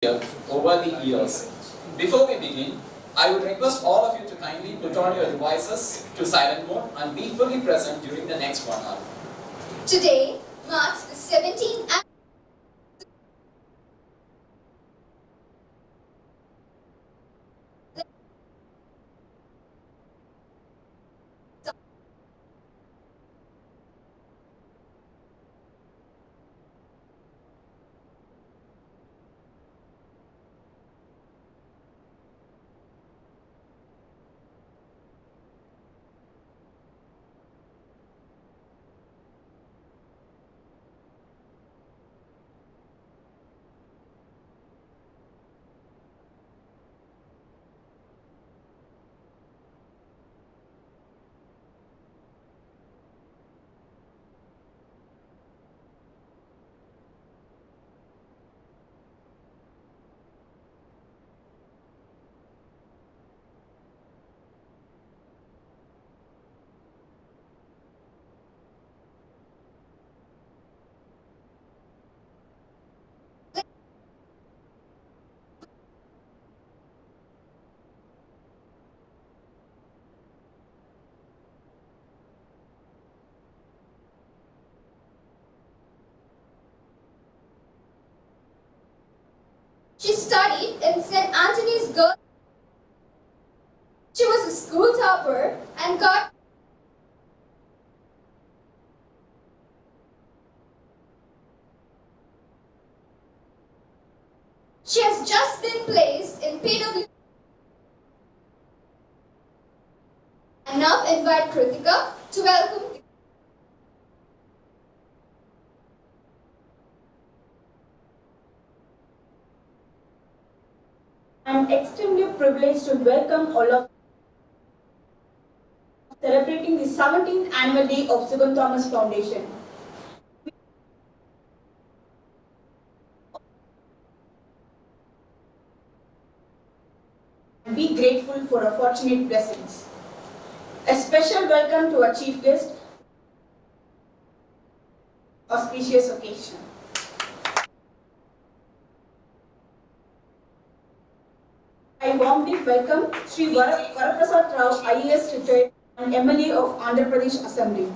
over the years. Before we begin, I would request all of you to kindly put on your devices to silent mode and be fully present during the next 1 hour. Today marks the 17th She studied in St. Anthony's Girls. She was a school topper and got She has just been placed in PW. And now invite Kritika to welcome. I am extremely privileged to welcome all of you celebrating the 17th annual day of Sugun Foundation. Be grateful for our fortunate blessings. A special welcome to our chief guest, auspicious occasion. I warmly welcome Sri Varaprasad Rao, IAS retired and MLA of Andhra Pradesh Assembly.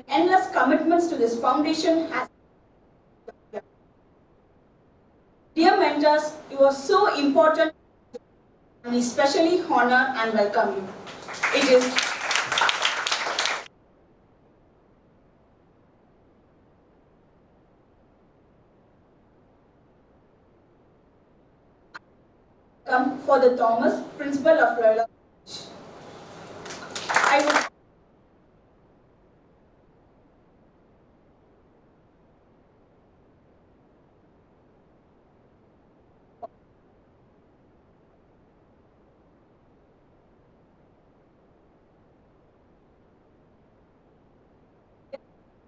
Endless commitments to this foundation has. Dear mentors, you are so important and especially honor and welcome you. It is come for the Thomas, Principal of Loyola. I would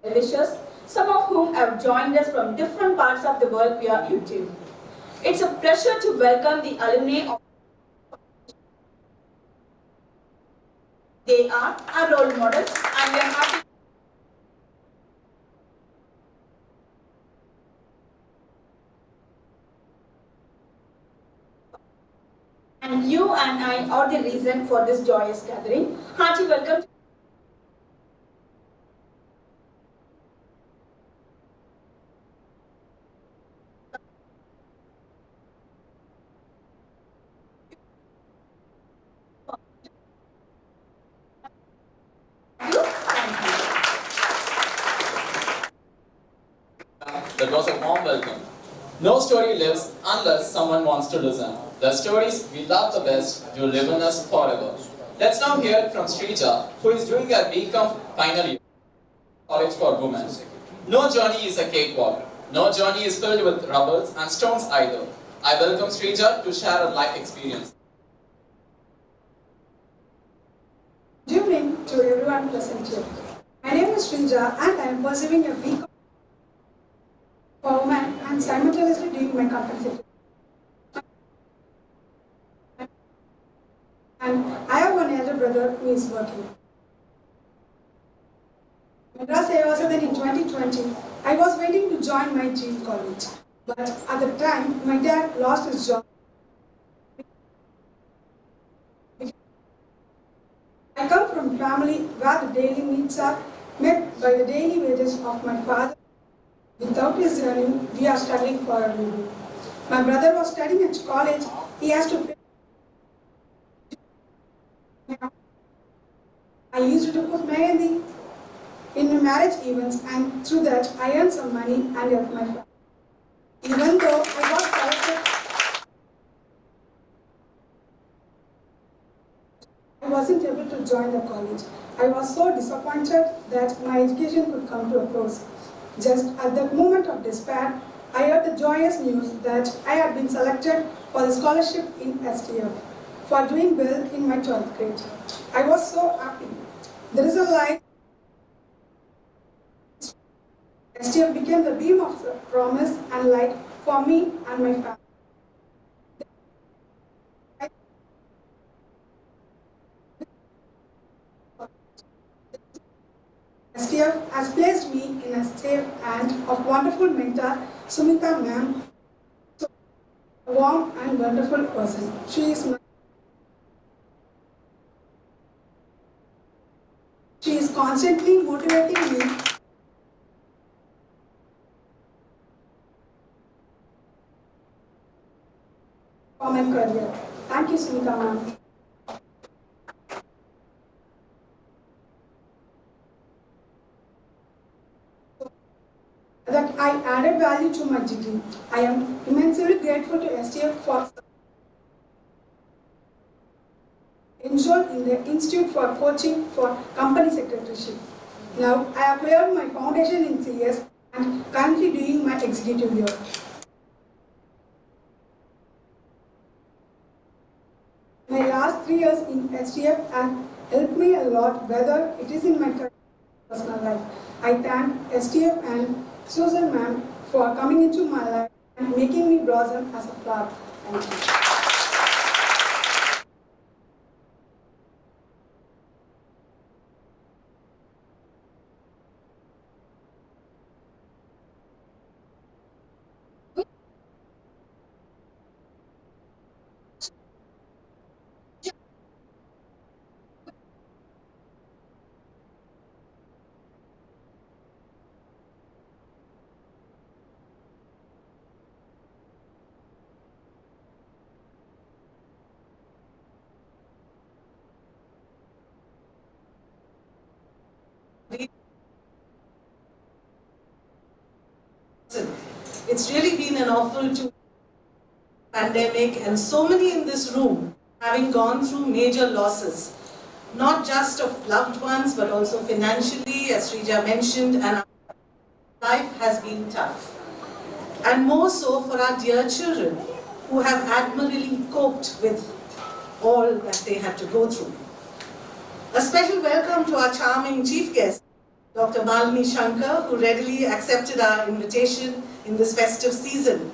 wishes, some of whom have joined us from different parts of the world via YouTube. It's a pleasure to welcome the alumni of. They are our role models and we are happy. And you and I are the reason for this joyous gathering. Hearty welcome. That was a warm welcome. No story lives unless someone wants to listen. The stories we love the best do live in us forever. Let's now hear from Srija, who is doing her BCom final year college for women. No journey is a cakewalk. No journey is filled with rubbles and stones either. I welcome Srija to share her life experience. Good evening to everyone present here. My name is Srija and I am pursuing a BCom for women and simultaneously doing my compensation. brother who is working. Madras I was then in 2020, I was waiting to join my dream college. But at the time, my dad lost his job. I come from a family where the daily needs are met by the daily wages of my father. Without his earning, we are struggling for a living. My brother was studying at college. He has to pay. I used to put Mehendi in marriage events, and through that I earned some money and helped my family. Even though I got selected, I wasn't able to join the college. I was so disappointed that my education could come to a close. Just at the moment of despair, I heard the joyous news that I had been selected for the scholarship in STF for doing well in my 12th grade. I was so happy. There is a light. STF became the beam of promise and light for me and my family. STF has placed me in a safe hand of wonderful mentor, Sumita ma'am, a warm and wonderful person. She is constantly motivating me for my career. Thank you, Sumita ma'am. That I added value to my degree. I am immensely grateful to STF for enrolled in the Institute for Coaching for Company Secretaryship. Now, I have cleared my foundation in CS and currently doing my executive year. My last 3 years in STF have helped me a lot, whether it is in my career or personal life. I thank STF and Susan ma'am for coming into my life and making me blossom as a flower. Thank you. It's really been an awful pandemic, and so many in this room having gone through major losses, not just of loved ones but also financially, as Srija mentioned, and life has been tough. And more so for our dear children who have admirably coped with all that they had to go through. A special welcome to our charming chief guest, Dr. Malini Shankar, who readily accepted our invitation in this festive season.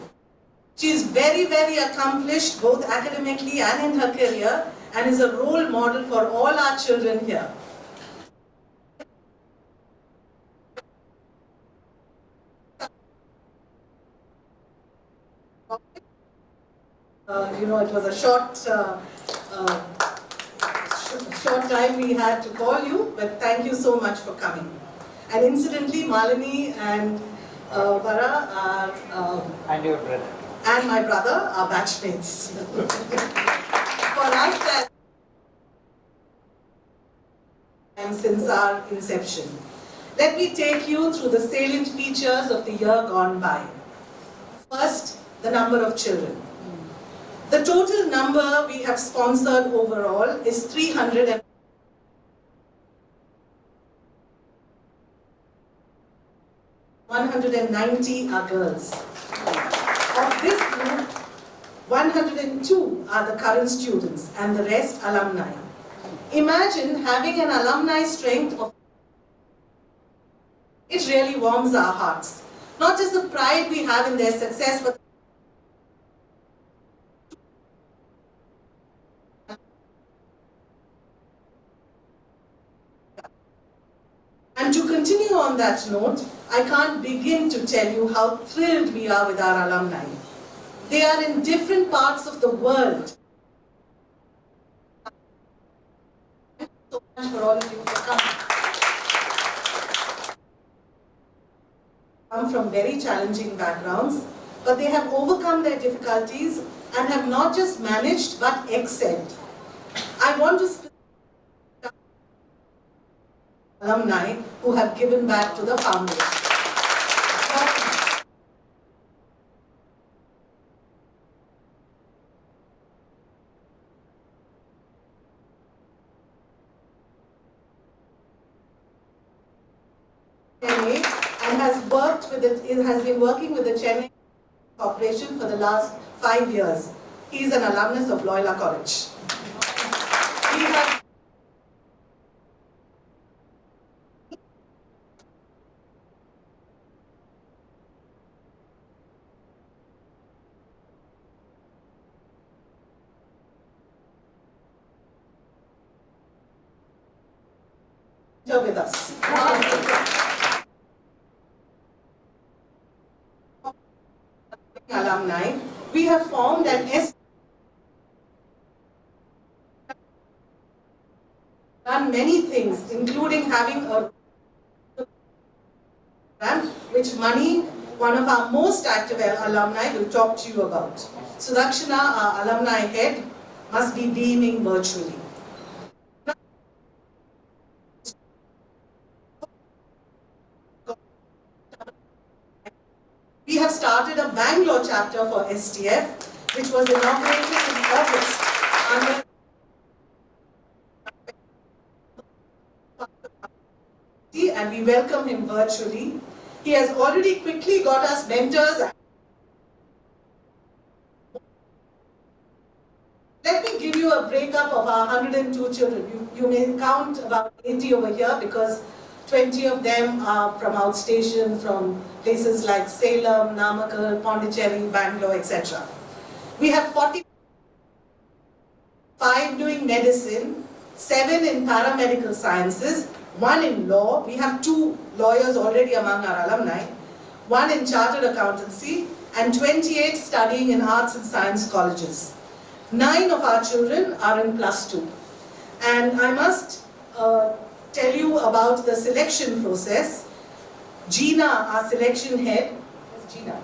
She is very, very accomplished both academically and in her career, and is a role model for all our children here. It was a short time we had to call you, but thank you so much for coming. And incidentally, Malini and Vara are... and your brother. And my brother are batchmates. For us, and since our inception. Let me take you through the salient features of the year gone by. First, the number of children. The total number we have sponsored overall is 300. 190 are girls. Of this group, 102 are the current students and the rest alumni. Imagine having an alumni strength of... It really warms our hearts. Not just the pride we have in their success, but And to continue on that note, I can't begin to tell you how thrilled we are with our alumni. They are in different parts of the world. Thank you so much for all of you for coming. Come from very challenging backgrounds, but they have overcome their difficulties and have not just managed but excelled. I want to specifically alumni who have given back to the foundation. And has been working with the Chennai Corporation for the last 5 years. He is an alumnus of Loyola College. He has with us. Alumni, we have formed an done many things, including having a program which Mani, one of our most active alumni, will talk to you about. Sudakshana, our alumni head, must be beaming virtually. We have started a Bangalore chapter for STF, which was inaugurated in August under and we welcome him virtually. He has already quickly got us mentors. Let me give you a breakup of our 102 children. You may count about 80 over here because 20 of them are from outstation, from places like Salem, Namakkal, Pondicherry, Bangalore, etc. We have 45 doing medicine, 7 in paramedical sciences, 1 in law. We have 2 lawyers already among our alumni, 1 in chartered accountancy, and 28 studying in arts and science colleges. 9 of our children are in +2. And I must tell you about the selection process. Gina, our selection head, where's Gina?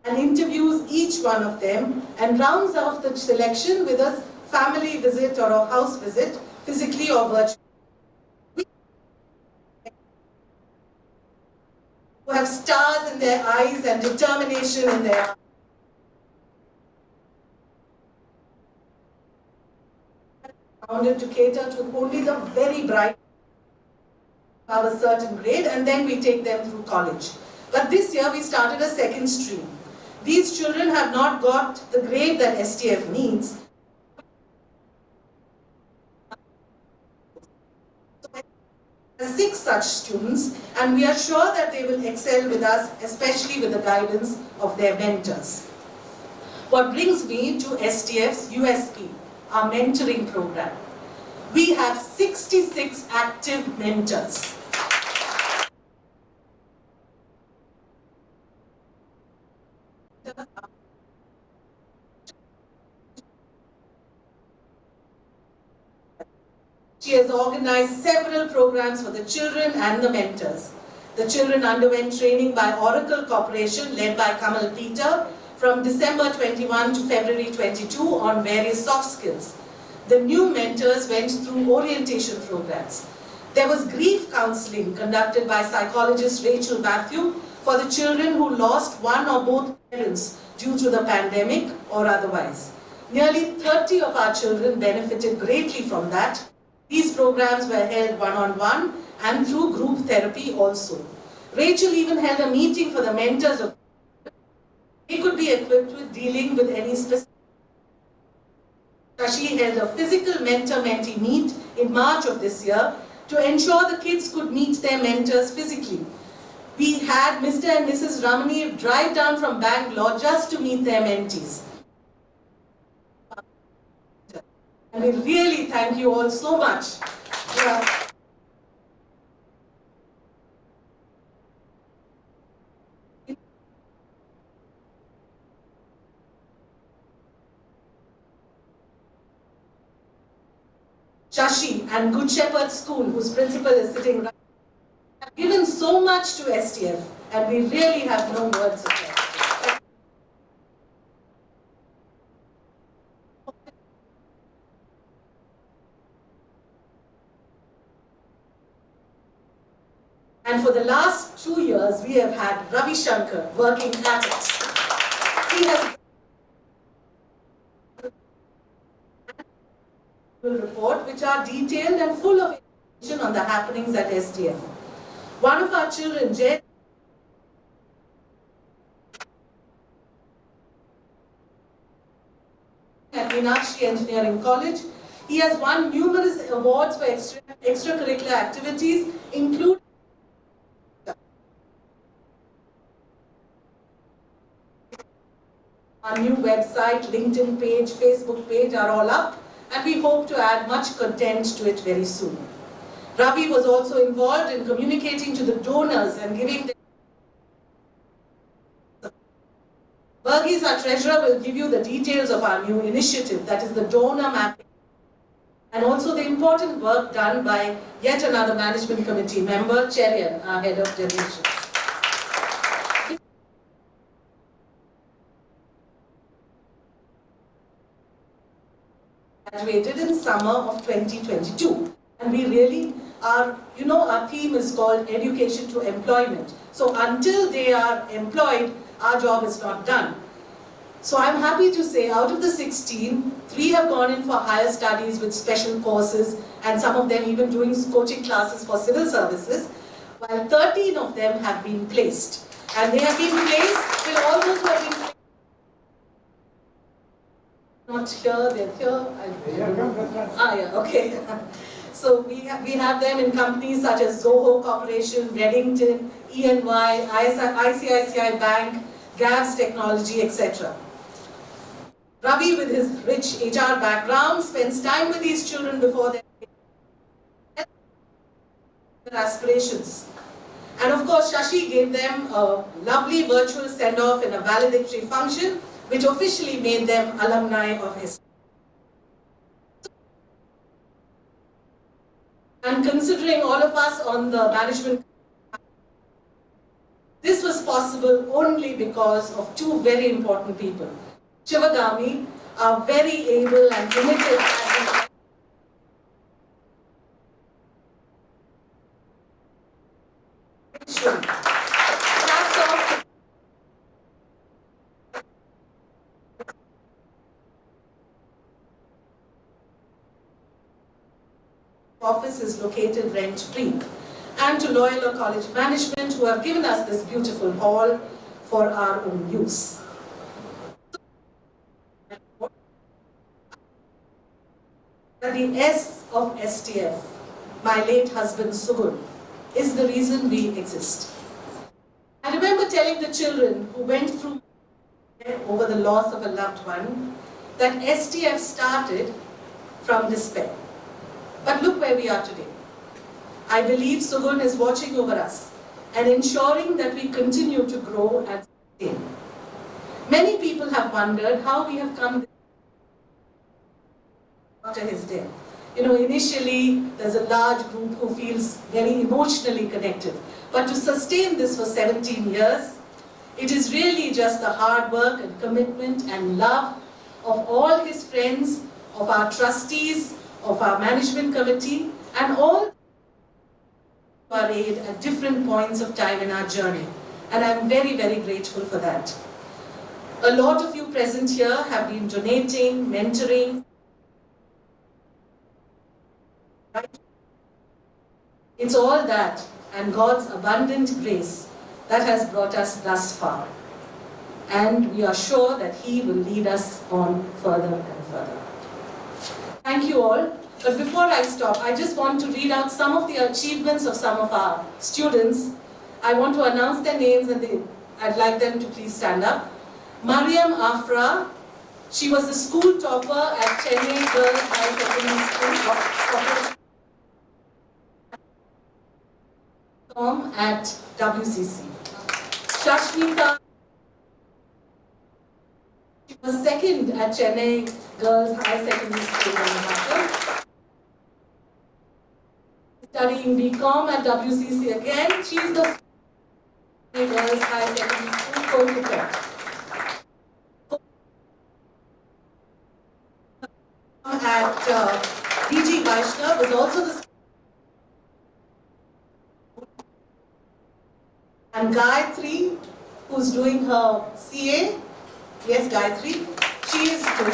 And interviews each one of them and rounds off the selection with a family visit or a house visit, physically or virtually. Who have stars in their eyes and determination in their eyes. Founded to cater to only the very bright of a certain grade, and then we take them through college. But this year we started a second stream. These children have not got the grade that STF needs. 6 such students, and we are sure that they will excel with us, especially with the guidance of their mentors. What brings me to STF's USP, our mentoring program. We have 66 active mentors. She has organized several programs for the children and the mentors. The children underwent training by Oracle Corporation led by Kamal Peter from December 21 to February 22 on various soft skills. The new mentors went through orientation programs. There was grief counseling conducted by psychologist Rachel Matthew for the children who lost one or both parents due to the pandemic or otherwise. Nearly 30 of our children benefited greatly from that. These programs were held one-on-one and through group therapy also. Rachel even held a meeting for the mentors of they could be equipped with dealing with any specific. She held a physical mentor-mentee meet in March of this year to ensure the kids could meet their mentors physically. We had Mr. and Mrs. Ramani drive down from Bangalore just to meet their mentees. And we really thank you all so much. Shashi and Good Shepherd School, whose principal is sitting right, have given so much to STF, and we really have no words of gratitude. And for the last 2 years, we have had Ravi Shankar working at it. He has report which are detailed and full of information on the happenings at STF. One of our children, Jay, at Meenakshi Engineering College, he has won numerous awards for extracurricular activities, including our new website, LinkedIn page, Facebook page are all up, and we hope to add much content to it very soon. Ravi was also involved in communicating to the donors and giving them. Varghese, our treasurer, will give you the details of our new initiative, that is the donor mapping, and also the important work done by yet another management committee member, Cherian, our head of donations. Graduated in summer of 2022, and we really are, our theme is called education to employment. So until they are employed, our job is not done. So I'm happy to say out of the 16, 3 have gone in for higher studies with special courses, and some of them even doing coaching classes for civil services, while 13 of them have been placed. And they have been placed with all those who have been placed. Not here, they're here. Yeah, okay. So we have them in companies such as Zoho Corporation, Reddington, ENY, ICICI Bank, Gavs Technology, etc. Ravi, with his rich HR background, spends time with these children before their aspirations. And of course, Shashi gave them a lovely virtual send-off in a valedictory function, which officially made them alumni of his. And considering all of us on the management, this was possible only because of 2 very important people. Shivagami, a very able and committed office is located rent-free, and to Loyola College Management, who have given us this beautiful hall for our own use. The S of STF, my late husband Sugun, is the reason we exist. I remember telling the children who went through over the loss of a loved one that STF started from despair. But look where we are today. I believe Sugun is watching over us and ensuring that we continue to grow and sustain. Many people have wondered how we have come after his death. Initially there's a large group who feels very emotionally connected. But to sustain this for 17 years, it is really just the hard work and commitment and love of all his friends, of our trustees, of our management committee, and all our aid at different points of time in our journey. And I'm very, very grateful for that. A lot of you present here have been donating, mentoring. It's all that and God's abundant grace that has brought us thus far. And we are sure that He will lead us on further and further. Thank you all. But before I stop, I just want to read out some of the achievements of some of our students. I want to announce their names and I'd like them to please stand up. Mariam Afra, she was the school topper at Chennai Girls High Secondary School. Tom at WCC. Shashmita, she was second at Chennai Girls High Secondary School in Maharashtra. Studying BCom at WCC again. She is the Chennai Girls High Secondary School Kolkata. At DG Vaishnav was also the and Gayatri, who's doing her CA. Yes, Gayatri. She is good.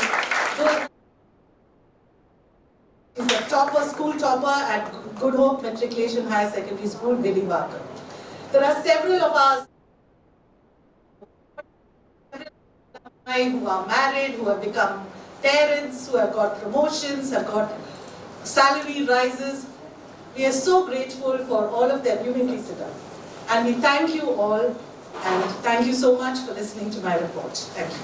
She's the topper, school topper at Good Hope Matriculation Higher Secondary School, Villivaka. There are several of us who are married, who have become parents, who have got promotions, have got salary rises. We are so grateful for all of them. You may please sit down. And we thank you all, and thank you so much for listening to my report. Thank you.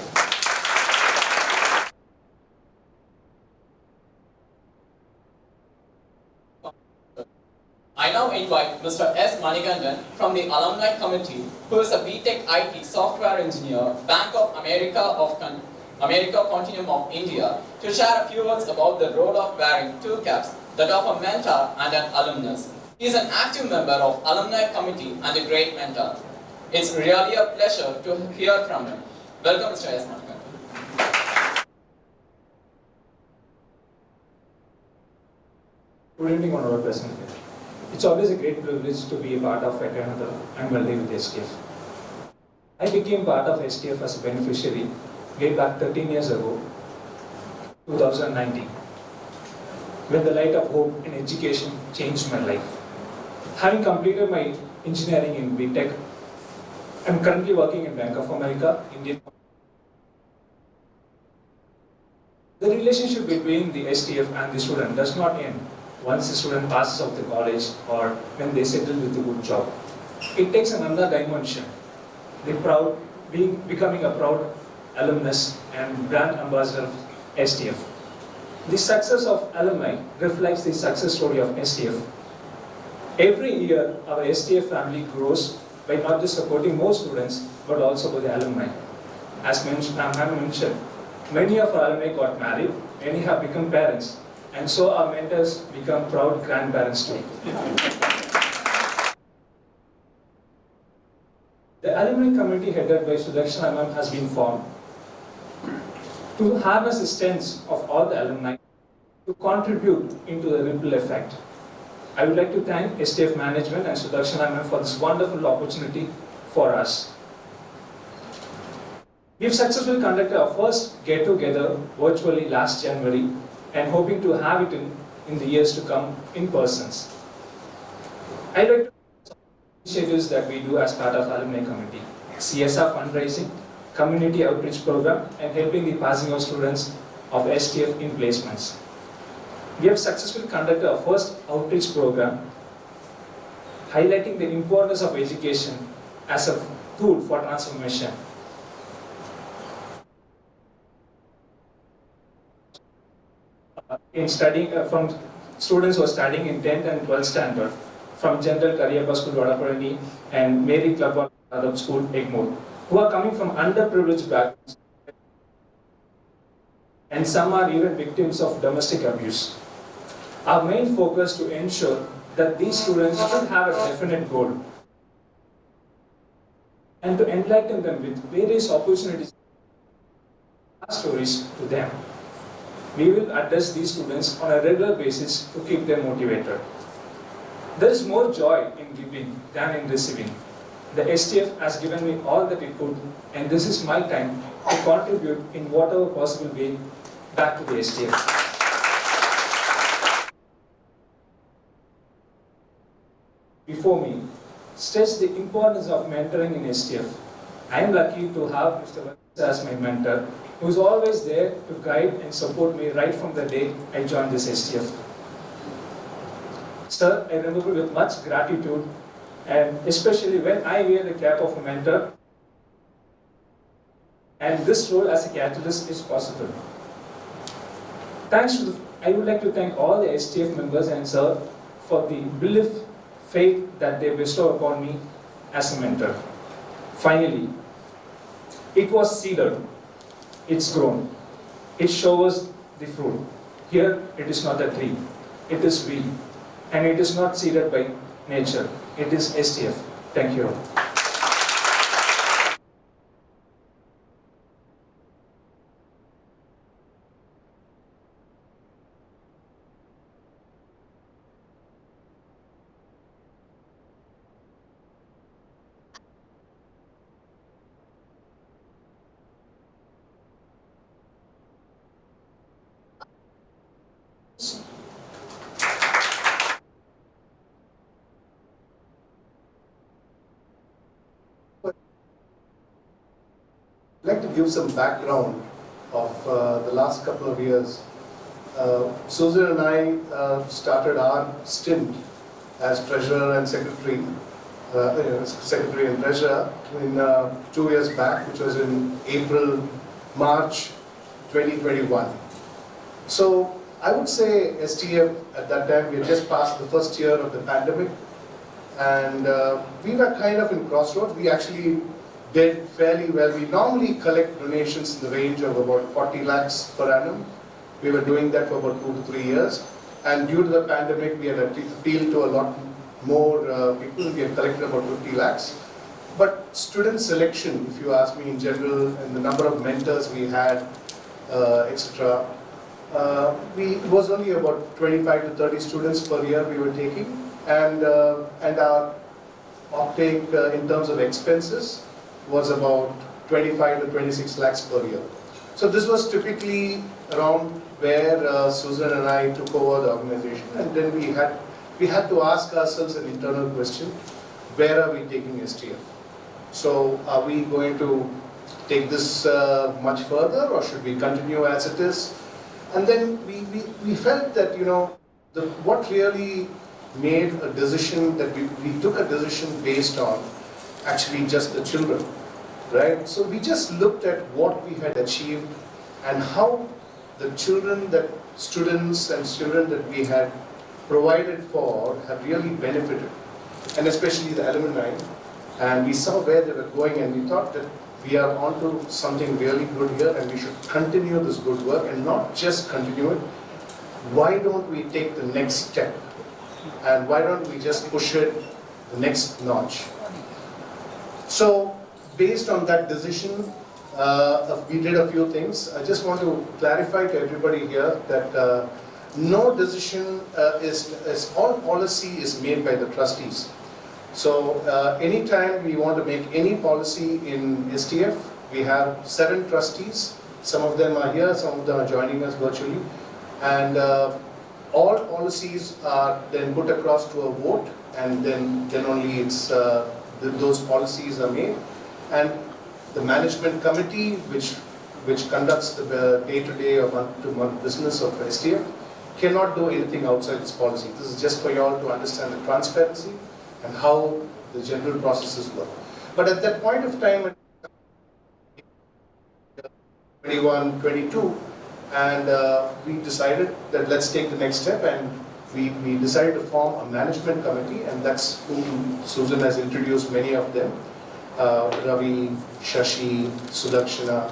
I now invite Mr. S. Manikandan from the Alumni Committee, who is a BTech IT software engineer, Bank of America Continuum of India, to share a few words about the role of wearing two caps, that of a mentor and an alumnus. He is an active member of Alumni Committee and a great mentor. It's really a pleasure to hear from him. Welcome, Mr. S. Manikandan. Good evening, Honorable President. It's always a great privilege to be a part of yet another annual day with STF. I became part of STF as a beneficiary way back 13 years ago, 2019, when the light of hope in education changed my life. Having completed my engineering in BTech, I'm currently working in Bank of America, Indian. The relationship between the STF and the student does not end once the student passes out the college or when they settle with a good job. It takes another dimension, becoming a proud alumnus and brand ambassador of STF. The success of alumni reflects the success story of STF. Every year, our STF family grows by not just supporting more students, but also by the alumni. As mentioned, many of our alumni got married, many have become parents, and so our mentors become proud grandparents too. The alumni committee headed by Sugun has been formed to harness the strengths of all the alumni to contribute into the ripple effect. I would like to thank STF management and Sudarshan for this wonderful opportunity for us. We've successfully conducted our first get-together virtually last January and hoping to have it in the years to come in persons. I'd like to initiatives that we do as part of Alumni Committee: CSR fundraising, community outreach program, and helping the passing out students of STF in placements. We have successfully conducted our first outreach program, highlighting the importance of education as a tool for transformation. In studying from students who are studying in 10th and 12th standard from General Kariyappa School, Vadapalani, and Mary Club Adab School, Egmore, who are coming from underprivileged backgrounds, and some are even victims of domestic abuse. Our main focus to ensure that these students should have a definite goal and to enlighten them with various opportunities, stories to them. We will address these students on a regular basis to keep them motivated. There is more joy in giving than in receiving. The STF has given me all that it could, and this is my time to contribute in whatever possible way back to the STF. Before me, stress the importance of mentoring in STF. I am lucky to have Mr. Vanessa as my mentor, who is always there to guide and support me right from the day I joined this STF. Sir, I remember with much gratitude and especially when I wear the cap of a mentor, and this role as a catalyst is possible. I would like to thank all the STF members and sir for the belief, faith that they bestow upon me as a mentor. Finally, it was seeded, it's grown, it shows the fruit. Here, it is not a tree, it is we, and it is not seeded by nature, it is STF. Thank you all. I'd like to give some background of the last couple of years. Susan and I started our stint as treasurer and secretary, secretary and treasurer in 2 years back, which was in March 2021. So I would say STF at that time, we had just passed the first year of the pandemic, and we were kind of in crossroads. We actually did fairly well. We normally collect donations in the range of about 40 lakhs per annum. We were doing that for about 2 to 3 years. And due to the pandemic, we had appealed to a lot more people. We had collected about 50 lakhs. But student selection, if you ask me in general, and the number of mentors we had, etc., it was only about 25 to 30 students per year we were taking. And our uptake in terms of expenses was about 25 to 26 lakhs per year. So this was typically around where Susan and I took over the organization, and then we had to ask ourselves an internal question: where are we taking STF? So are we going to take this much further, or should we continue as it is? And then we felt that, what really made a decision, that we took a decision based on actually just the children, right? So we just looked at what we had achieved and how the students and children that we had provided for have really benefited, and especially the alumni. And we saw where they were going, and we thought that we are onto something really good here, and we should continue this good work, and not just continue it. Why don't we take the next step? And why don't we just push it the next notch? So, based on that decision, we did a few things. I just want to clarify to everybody here that no decision all policy is made by the trustees. So, anytime we want to make any policy in STF, we have 7 trustees. Some of them are here, some of them are joining us virtually. And all policies are then put across to a vote, and then only those policies are made. And the management committee, which conducts the day-to-day or month-to-month business of STF, cannot do anything outside this policy. This is just for you all to understand the transparency and how the general processes work. But at that point of time, 21, 22, and we decided that let's take the next step, and we decided to form a management committee, and that's whom Susan has introduced many of them. Ravi, Shashi, Sudakshana,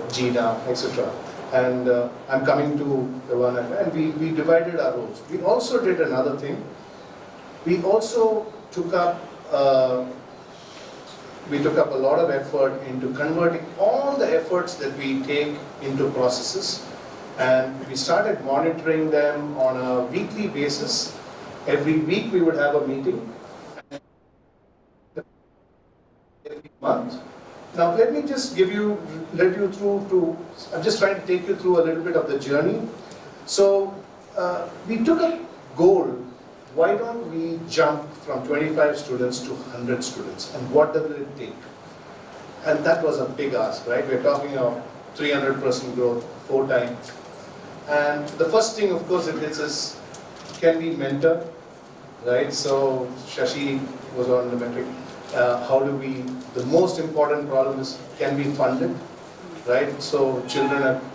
Jeena, etc. And I'm coming to the one, and we divided our roles. We also did another thing. We also took up a lot of effort into converting all the efforts that we take into processes, and we started monitoring them on a weekly basis. Every week we would have a meeting. Every month. Now let me just I'm just trying to take you through a little bit of the journey. So we took a goal. Why don't we jump from 25 students to 100 students, and what does it take? And that was a big ask, right? We're talking of 300% growth, 4 times. And the first thing, of course, it is can we mentor? right? So Shashi was on the metric. The most important problem is, can we fund it, right? So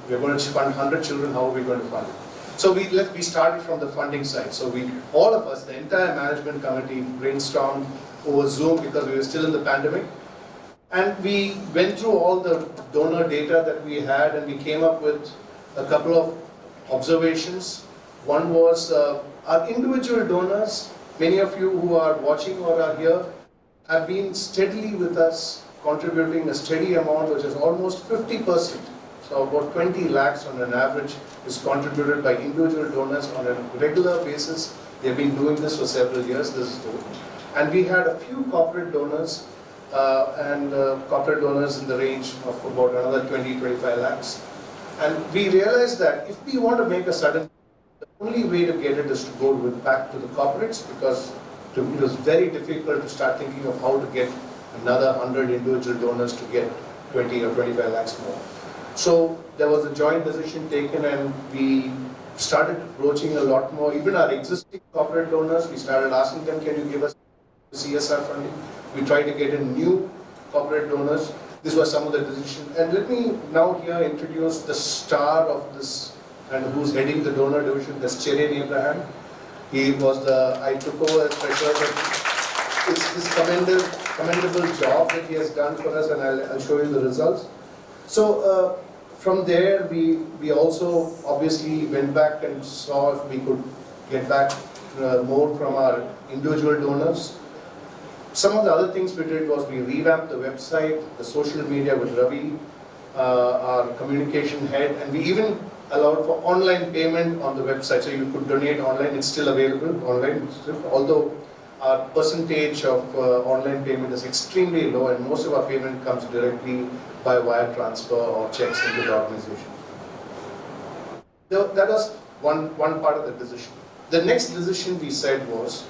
we're going to fund 100 children, how are we going to fund it? So we started from the funding side. So all of us, the entire management committee, brainstormed over Zoom because we were still in the pandemic. And we went through all the donor data that we had, and we came up with a couple of observations. One was our individual donors, many of you who are watching or are here, have been steadily with us, contributing a steady amount, which is almost 50%. So about 20 lakhs on an average is contributed by individual donors on a regular basis. They've been doing this for several years, this is true. And we had a few corporate donors, corporate donors in the range of about another 20-25 lakhs. And we realized that if we want to make a sudden, the only way to get it is to go back to the corporates, because it was very difficult to start thinking of how to get another 100 individual donors to get 20 or 25 lakhs more. So there was a joint decision taken, and we started approaching a lot more. Even our existing corporate donors, we started asking them, can you give us CSR funding? We tried to get in new corporate donors. These were some of the decisions. And let me now here introduce the star of this and who's heading the donor division, that's Cherian Abraham. He was I took over as treasurer, but it's this commendable job that he has done for us, and I'll show you the results. So from there, we also obviously went back and saw if we could get back more from our individual donors. Some of the other things we did was we revamped the website, the social media with Ravi, our communication head, and we even allowed for online payment on the website. So you could donate online, it's still available online, although our percentage of online payment is extremely low, and most of our payment comes directly by wire transfer or checks into the organization. That was one part of the decision. The next decision we said was,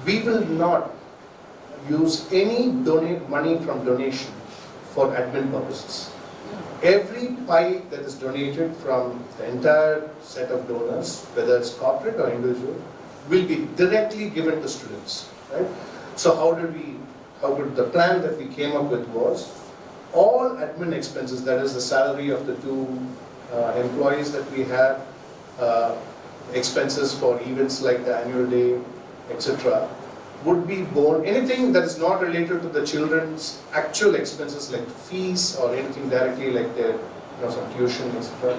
we will not use any money from donation for admin purposes. Every pie that is donated from the entire set of donors, whether it's corporate or individual, will be directly given to students, right? So how did the plan that we came up with was, all admin expenses, that is the salary of the two employees that we have, expenses for events like the annual day, etc., would be borne. Anything that is not related to the children's actual expenses like fees or anything directly like their some tuition, etc.,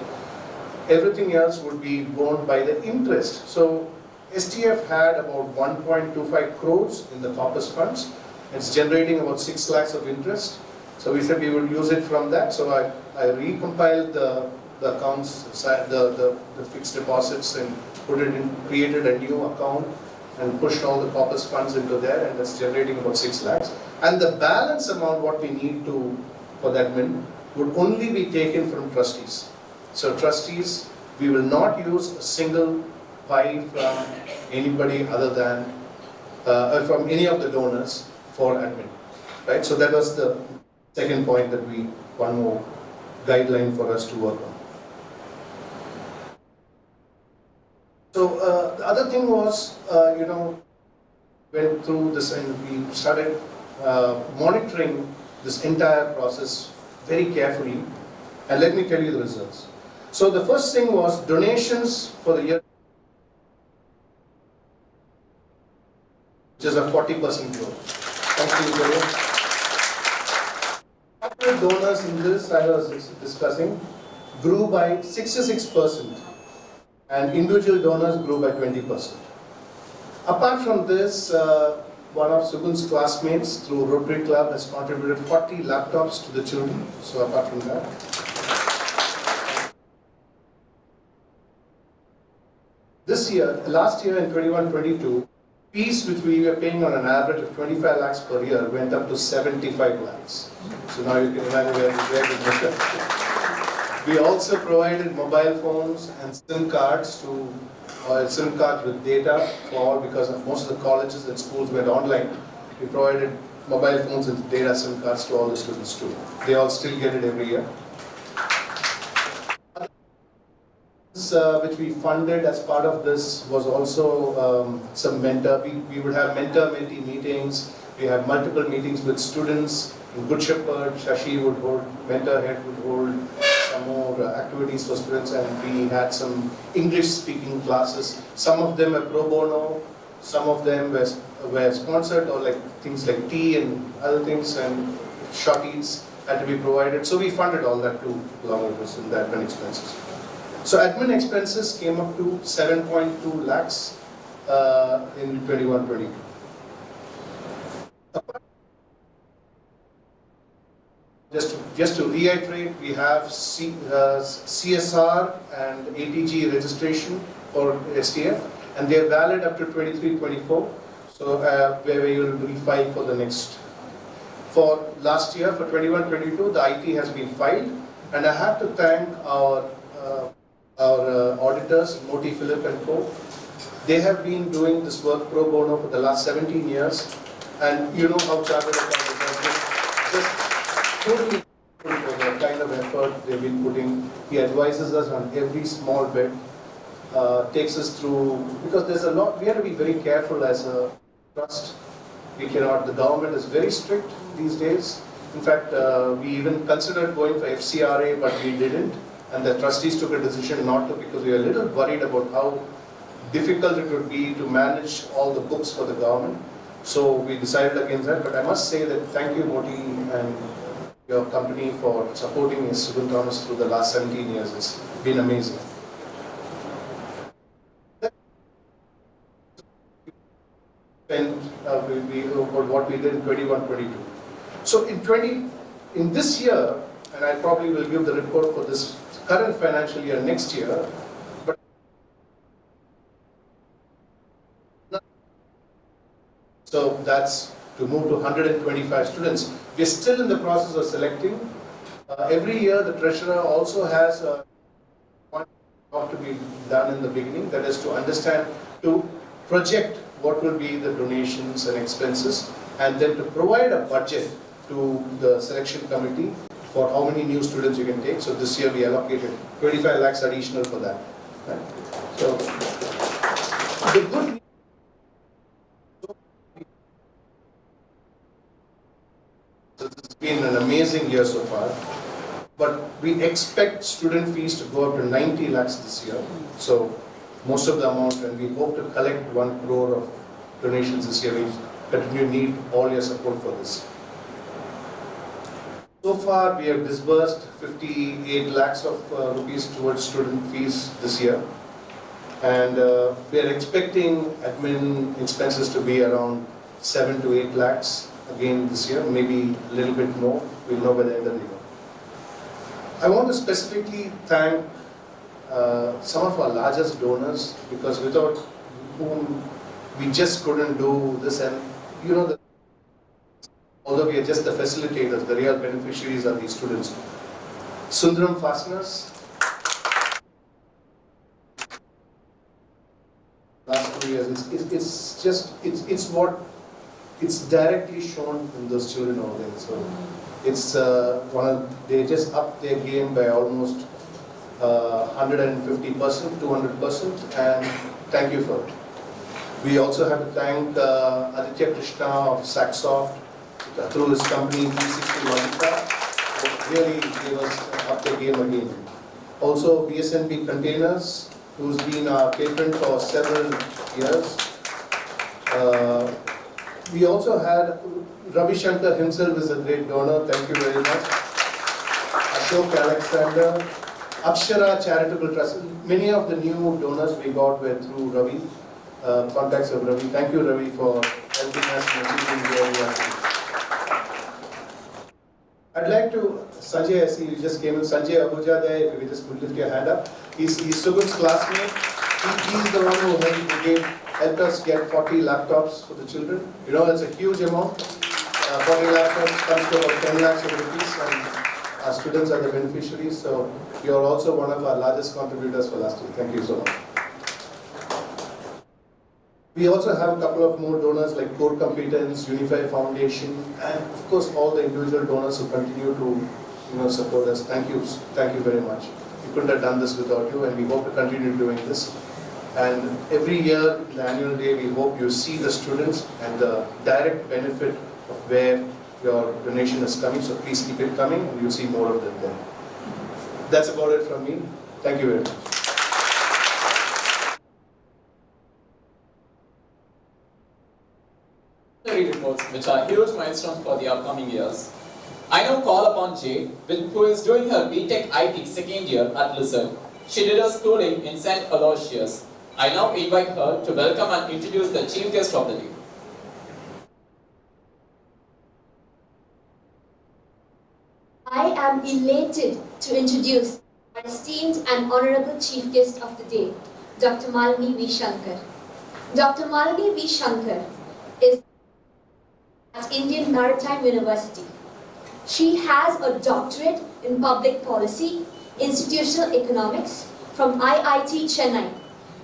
everything else would be borne by the interest. So STF had about 1.25 crores in the corpus funds. It's generating about 6 lakhs of interest. So we said we would use it from that. So I recompiled the accounts, the fixed deposits, and created a new account and pushed all the corpus funds into there, and that's generating about 6 lakhs. And the balance amount, what we need for that would only be taken from trustees. So trustees, we will not use a single pie from anybody other than, from any of the donors for admin, right? So that was the second point that one more guideline for us to work on. So the other thing was, went through this and we started monitoring this entire process very carefully, and let me tell you the results. So the first thing was donations for the year, which is a 40% growth. Thank you, Joe. Corporate donors in this, I was discussing, grew by 66%, and individual donors grew by 20%. Apart from this, one of Sugun's classmates through Rotary Club has contributed 40 laptops to the children. So apart from that, last year in 21-22, fees which we were paying on an average of 25 lakhs per year went up to 75 lakhs. So now you can imagine where we went. We also provided mobile phones and SIM cards SIM cards with data because of most of the colleges and schools went online. We provided mobile phones and data SIM cards to all the students too. They all still get it every year. This which we funded as part of this was also some mentor. We would have mentor-mentee meetings. We have multiple meetings with students. In Good Shepherd, Shashi would hold, mentor head would hold some more activities for students, and we had some English-speaking classes. Some of them were pro bono, some of them were sponsored, or like things like tea and other things, and shorties had to be provided. So we funded all that too, along with this in the admin expenses. So admin expenses came up to 7.2 lakhs in 21-22. Just to reiterate, we have CSR and ATG registration for STF, and they are valid up to 23-24. So where we will refile for the next. For last year, for 21-22, the IT has been filed, and I have to thank our auditors, Moti, Philip and Co. They have been doing this work pro bono for the last 17 years, and you know how chartered accountants are just totally for the kind of effort they've been putting. He advises us on every small bit, takes us through, because there's a lot, we have to be very careful as a trust. We cannot, the government is very strict these days. In fact, we even considered going for FCRA, but we didn't. And the trustees took a decision not to, because we were a little worried about how difficult it would be to manage all the books for the government. So we decided against that. But I must say that thank you, Moti, and your company for supporting Sugun Thomas through the last 17 years. It's been amazing. And what we did in 21-22. So in this year, and I probably will give the report for this current financial year next year, but so that's to move to 125 students. We're still in the process of selecting. Every year the treasurer also has one job to be done in the beginning, that is to understand, to project what will be the donations and expenses, and then to provide a budget to the selection committee for how many new students you can take. So this year we allocated 25 lakhs additional for that. Right? So the good news, so this has been an amazing year so far, but we expect student fees to go up to 90 lakhs this year. So most of the amount, and we hope to collect 1 crore of donations this year. We continue to need all your support for this. So far, we have disbursed 58 lakhs of rupees towards student fees this year, and we are expecting admin expenses to be around 7 to 8 lakhs again this year, maybe a little bit more. We'll know by the end of the year. I want to specifically thank some of our largest donors, because without whom we just couldn't do this. And you know that although we are just the facilitators, the real beneficiaries are these students. Sundaram Fasteners, last 2 years, it's directly shown in those children over there. So it's they just upped their game by almost 150%, 200%, and thank you for it. We also have to thank Aditya Krishna of Saxoft through his company 360 Logika, really gave us up the game again. Also BSNB Containers, who's been our patron for several years. We also had Ravi Shankar himself is a great donor, thank you very much. Ashok Alexander, Akshara Charitable Trust. Many of the new donors we got were through Ravi, contacts of Ravi. Thank you, Ravi, for helping us in achieving where we are. I'd like to, Sanjay, I see you just came in. Sanjay Ahuja there, if you could just lift your hand up. He's Sugun's classmate. He's the one who helped us get 40 laptops for the children. You know, it's a huge amount. 40 laptops comes to about 10 lakhs of rupees, and our students are the beneficiaries. So you are also one of our largest contributors for last year. Thank you so much. We also have a couple of more donors like Core Competence, Unify Foundation, and of course all the individual donors who continue to support us. Thank you very much. You couldn't have done this without you, and we hope to continue doing this. And every year, the annual day, we hope you see the students and the direct benefit of where your donation is coming. So please keep it coming, and you'll see more of them there. That's about it from me. Thank you very much. Reports, which are huge milestones for the upcoming years. I now call upon Jay, who is doing her BTech IT second year at Lizard. She did her schooling in St. Aloysius. I now invite her to welcome and introduce the chief guest of the day. I am elated to introduce our esteemed and honorable chief guest of the day, Dr. Malini V. Shankar. Dr. Malini V. Shankar is at Indian Maritime University. She has a doctorate in public policy, institutional economics from IIT Chennai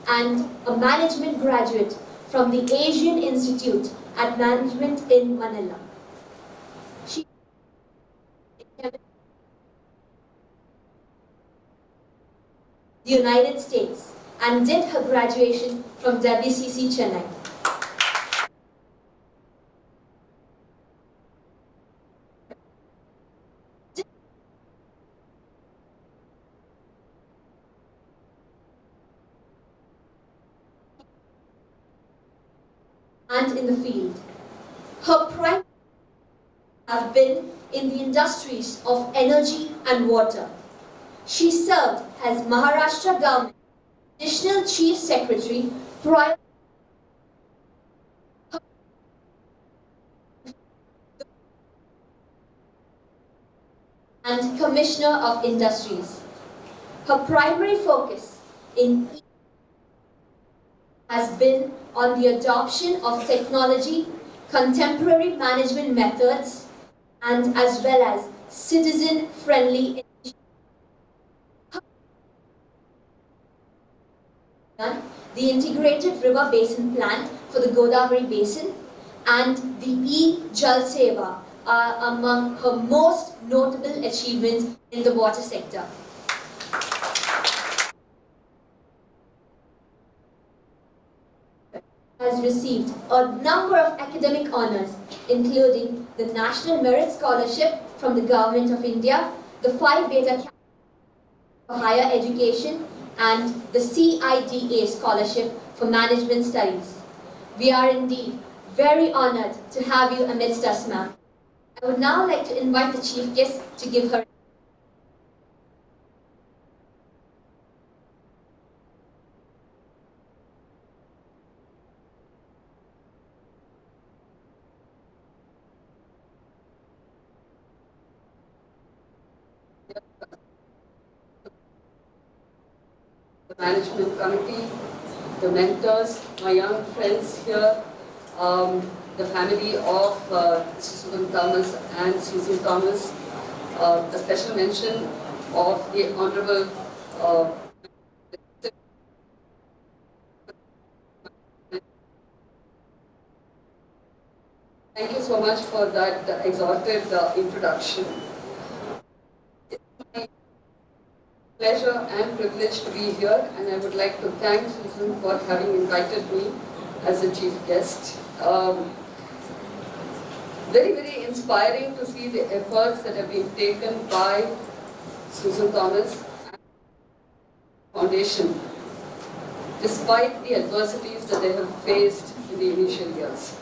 and a management graduate from the Asian Institute at Management in Manila. She the United States and did her graduation from WCC Chennai. And in the field. Her primary have been in the industries of energy and water. She served as Maharashtra Government Additional Chief Secretary prior and Commissioner of Industries. Her primary focus in has been on the adoption of technology, contemporary management methods, and as well as citizen-friendly the Integrated River Basin Plan for the Godavari Basin and the E-Jal Seva are among her most notable achievements in the water sector. Has received a number of academic honors, including the National Merit Scholarship from the Government of India, the Phi Beta for Higher Education, and the CIDA Scholarship for Management Studies. We are indeed very honored to have you amidst us, ma'am. I would now like to invite the chief guest to give her the management committee, the mentors, my young friends here, the family of Sugun Thomas and Susan Thomas, a special mention of the Honorable Thank you so much for that exalted introduction. It's my pleasure and privilege to be here, and I would like to thank Susan for having invited me as a chief guest. Very, very inspiring to see the efforts that have been taken by Susan Thomas and the Foundation, despite the adversities that they have faced in the initial years.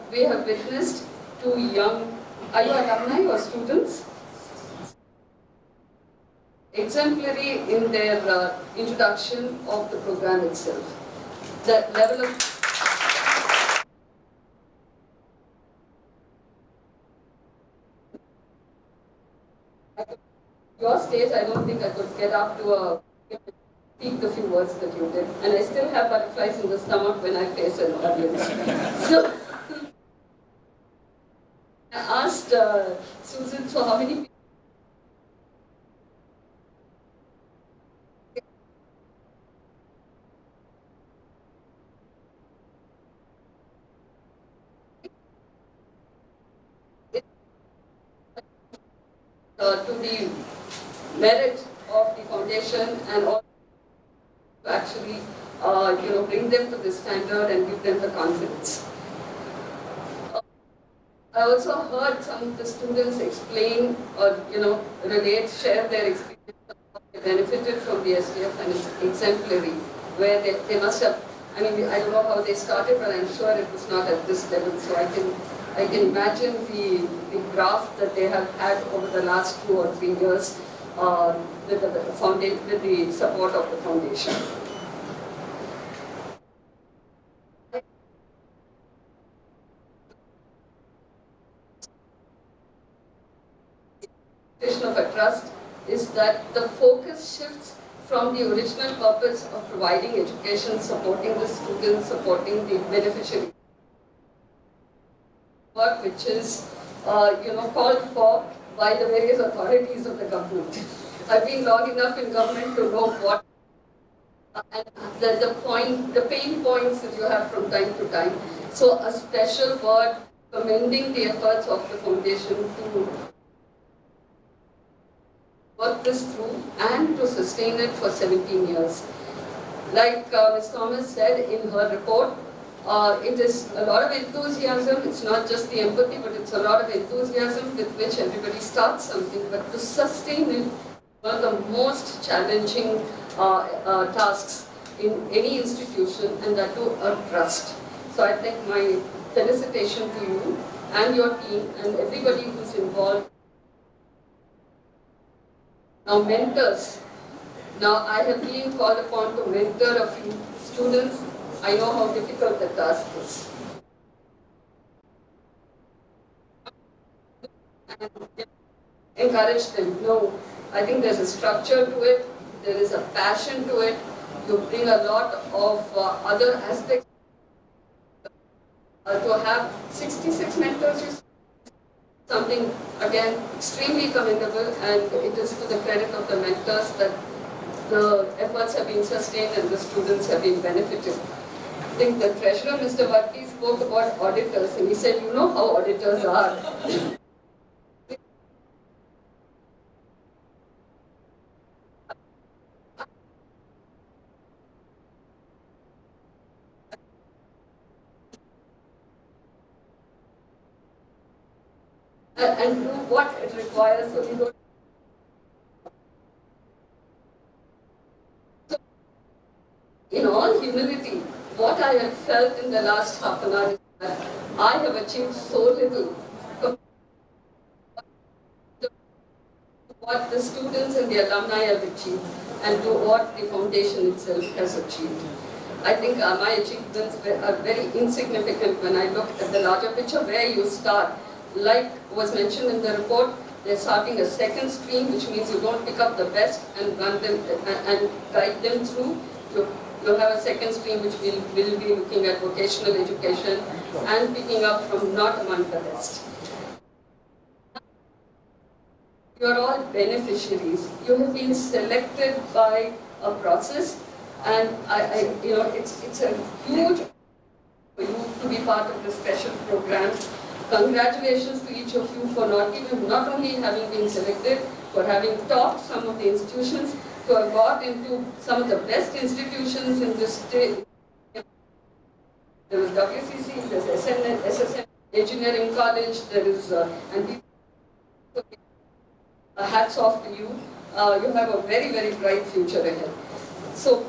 We have witnessed two young, are you alumni or students? Exemplary in their introduction of the program itself. The level of your stage, I don't think I could get up to speak the few words that you did. And I still have butterflies in the stomach when I face an audience. So, I asked Susan, so how many people to the merit of the foundation and also to actually bring them to this standard and give them the confidence. I also heard some of the students explain or share their experience of how they benefited from the SDF, and it's exemplary, where they must have, I don't know how they started, but I'm sure it was not at this level. So I can imagine the graph that they have had over the last 2 or 3 years with the support of the foundation. Of a trust is that the focus shifts from the original purpose of providing education, supporting the students, supporting the beneficiary, work which is called for by the various authorities of the government. I've been long enough in government to know what and the pain points that you have from time to time. So a special word commending the efforts of the foundation to work this through and to sustain it for 17 years. Like Ms. Thomas said in her report, it is a lot of enthusiasm. It's not just the empathy, but it's a lot of enthusiasm with which everybody starts something. But to sustain it, one of the most challenging tasks in any institution, and that too a trust. So I think my felicitation to you and your team and everybody who's involved. Now mentors. Now I have been called upon to mentor a few students. I know how difficult the task is. And encourage them. No, I think there's a structure to it. There is a passion to it. You bring a lot of other aspects. To have 66 mentors is something, again, extremely commendable, and it is to the credit of the mentors that the efforts have been sustained and the students have been benefited. I think the treasurer, Mr. Varki, spoke about auditors, and he said, you know how auditors are. And do what it requires so we don't. So, in all humility, what I have felt in the last half an hour is that I have achieved so little to what the students and the alumni have achieved and to what the foundation itself has achieved. I think my achievements are very insignificant when I look at the larger picture where you start. Like was mentioned in the report, they're starting a second stream, which means you don't pick up the best and run them and guide them through. You'll have a second stream which will be looking at vocational education and picking up from not among the best. You are all beneficiaries. You have been selected by a process, and it's a huge for you to be part of this special program. Congratulations to each of you for not only having been selected, for having topped some of the institutions, to have got into some of the best institutions in this state. There was WCC, there's SSN, Engineering College, there is, and hats off to you. You have a very, very bright future ahead. So,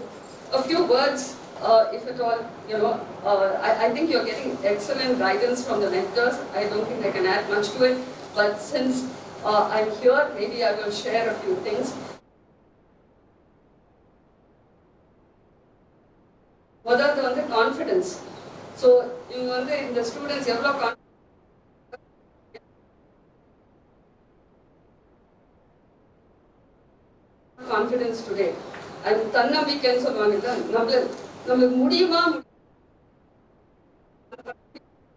a few words. If at all, I think you're getting excellent guidance from the mentors. I don't think I can add much to it, but since I'm here, maybe I will share a few things. What are the confidence? So, in the students, confidence today. And தன்னம்பிக்கைன்னு சொல்லுவாங்க, நம்மளுக்கு முடியுமா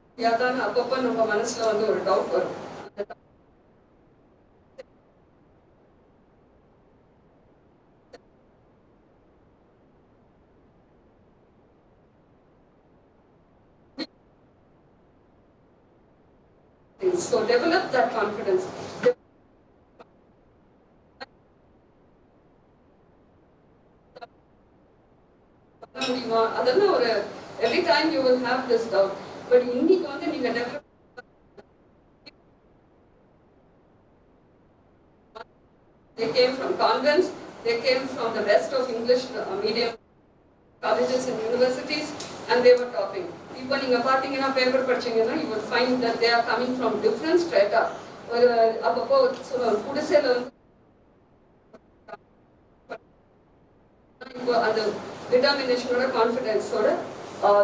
முடியாதான்னு அப்பப்போ நம்ம மனசுல ஒரு doubt வரும். So develop that confidence. will have this doubt. But இன்னைக்கு வந்து நீங்க develop they came from convents, they came from the best of English medium colleges and universities, and they were topping. இப்போ நீங்க பாத்தீங்கன்னா பேப்பர் படிச்சீங்கன்னா you will find that they are coming from different strata. ஒரு அப்பப்போ சொல்லுவாங்க குடிசையில வந்து இப்போ அந்த determination confidence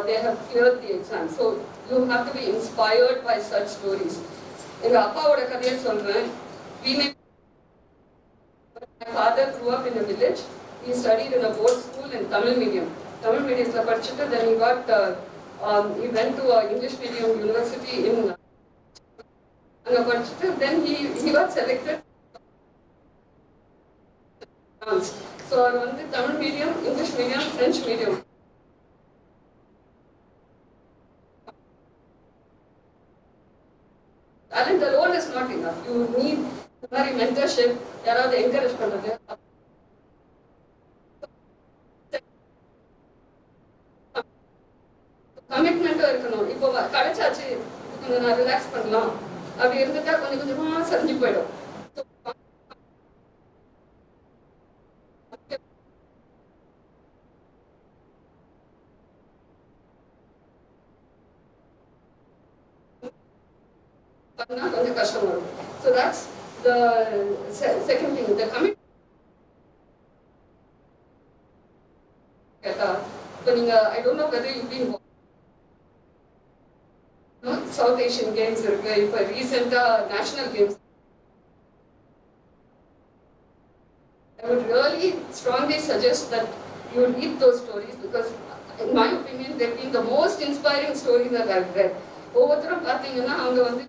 they have cleared the exam. So you have to be inspired by such stories. எங்க அப்பாவோட கதையை சொல்றேன். My father grew up in a village. He studied in a board school in Tamil medium. Tamil medium படிச்சிட்டு then he went to a English medium university in அங்க படிச்சிட்டு then he got selected. So அது வந்து Tamil medium, English medium, French medium. Talent alone is not enough. You need mentorship, யாராவது encourage பண்றது. கமிட்மெண்ட்டும் இருக்கணும். இப்போ கிடைச்சாச்சு கொஞ்சம் நான் ரிலாக்ஸ் பண்ணலாம் அப்படி இருந்துட்டா கொஞ்சம் கொஞ்சமா சரிஞ்சு போயிடும். கொஞ்சம் கஷ்டம் வரும். So that's the second thing. The commitment. இப்போ நீங்க I don't know whether you've been South Asian games இருக்கு, இப்போ ரீசெண்டா national games. I would really strongly suggest that you read those stories because in my opinion they've been the most inspiring stories that I've read. ஒவ்வொருத்தரும் பார்த்தீங்கன்னா அவங்க வந்து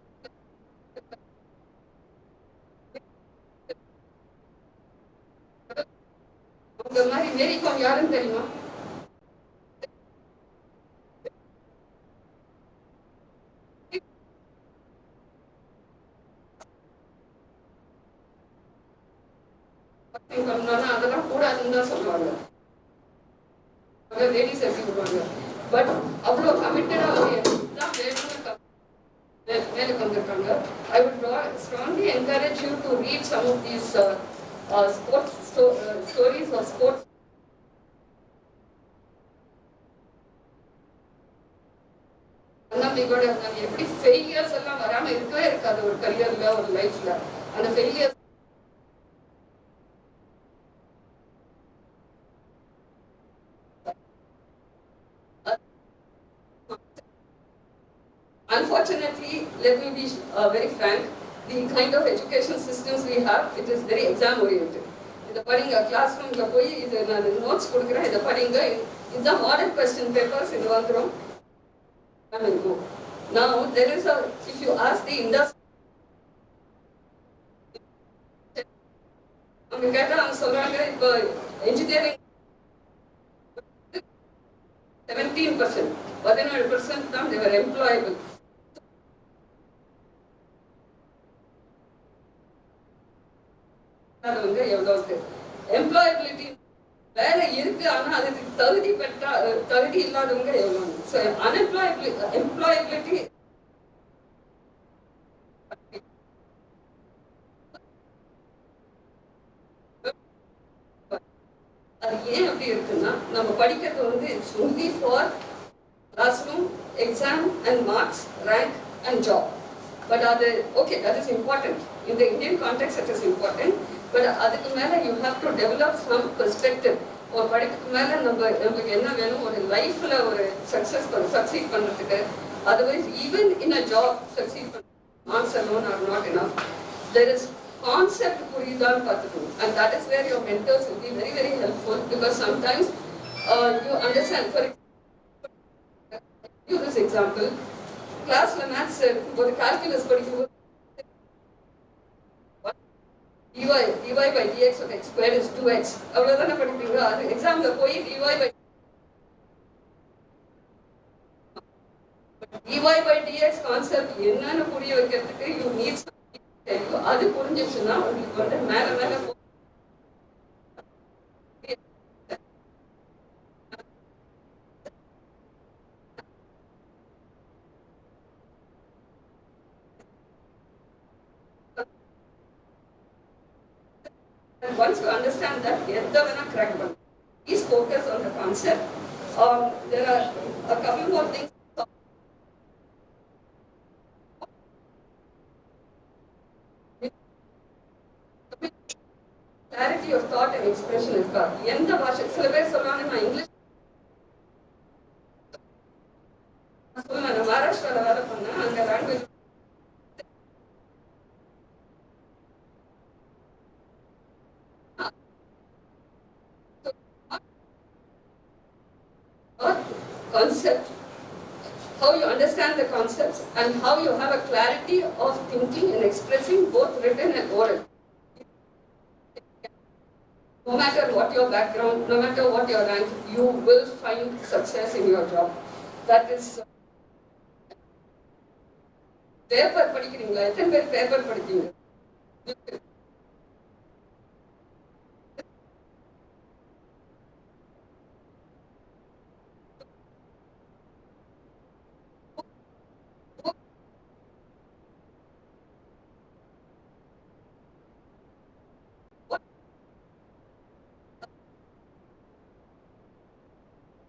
இந்த மாதிரி மேரி கோம் யாருன்னு தெரியுமா? அதெல்லாம் கூடாதுன்னு தான் சொல்லுவாங்க. லேடிஸ் எப்படி சொல்லுவாங்க. பட் அவ்வளோ கமிட்டடா மேலுக்கு வந்திருக்காங்க. I would strongly encourage you to read some of these sports stories or sports. எப்படி ஃபெயிலியர்ஸ் எல்லாம் வராம இருக்கவே இருக்காது ஒரு கரியர்ல ஒரு லைஃப்ல. அந்த failures unfortunately, let me be very frank, the kind of education systems we have, it is very exam oriented. இத படிங்க கிளாஸ்ரூம்ல போய் இது நான் நோட்ஸ் கொடுக்குறேன் இத படிங்க இதுதான் மாடல் क्वेश्चन பேப்பர்ஸ் இது வந்துரும். Now there is a, if you ask the industry, அவங்க கேட்டா அவங்க சொல்றாங்க இப்போ engineering 17%, 17% தான் they were employable. அது வந்து எவ்வளவு எம்ப்ளாயபிலிட்டி வேலை இருக்கு ஆனா அதுக்கு தகுதி இல்லாதவங்க எவ்வளவு. ஸோ எம்ப்ளாயபிலிட்டி அது ஏன் அப்படி இருக்குன்னா நம்ம படிக்கிறது வந்து it's only for classroom exam and marks rank and job. But okay, that is important. In the Indian context, it is important. But அதுக்கு மேல you have to develop some perspective. ஒரு படிப்புக்கு மேல நமக்கு என்ன வேணும் ஒரு லைஃப்ல ஒரு succeed பண்றதுக்கு. Otherwise, even in a job, succeed marks alone are not enough. There is concept புரியுதான்னு பார்த்துக்கணும். And that is where your mentors will be very, very helpful because sometimes you understand. For example, give this example. கிளாஸ்ல maths ஒரு calculus படிக்கும்போது dy by dx of x squared is 2x அவ்வளவுதானே படிப்பீங்க. அது எக்ஸாம்ல போய் dy by dx concept என்னன்னு புரிய வைக்கிறதுக்கு you need something. அது புரிஞ்சிச்சுன்னா உங்களுக்கு வந்து மேல மேல And once you understand that, please focus on the concept. There are a couple more things. Clarity of thought and expression is got. எந்த பாஷை சில பேர் சொல்லுவாங்க நான் இங்கிலீஷ் சொல்லுவேன் நான் மகாராஷ்டிரால வேலை பண்ணேன் அங்க language concept, how you understand the concepts and how you have a clarity of thinking and expressing both written and oral. No matter what your background, no matter what your rank, you will find success in your job. That is paper படிக்கிறீங்களா எத்தனை பேர் paper படிக்கிறீங்க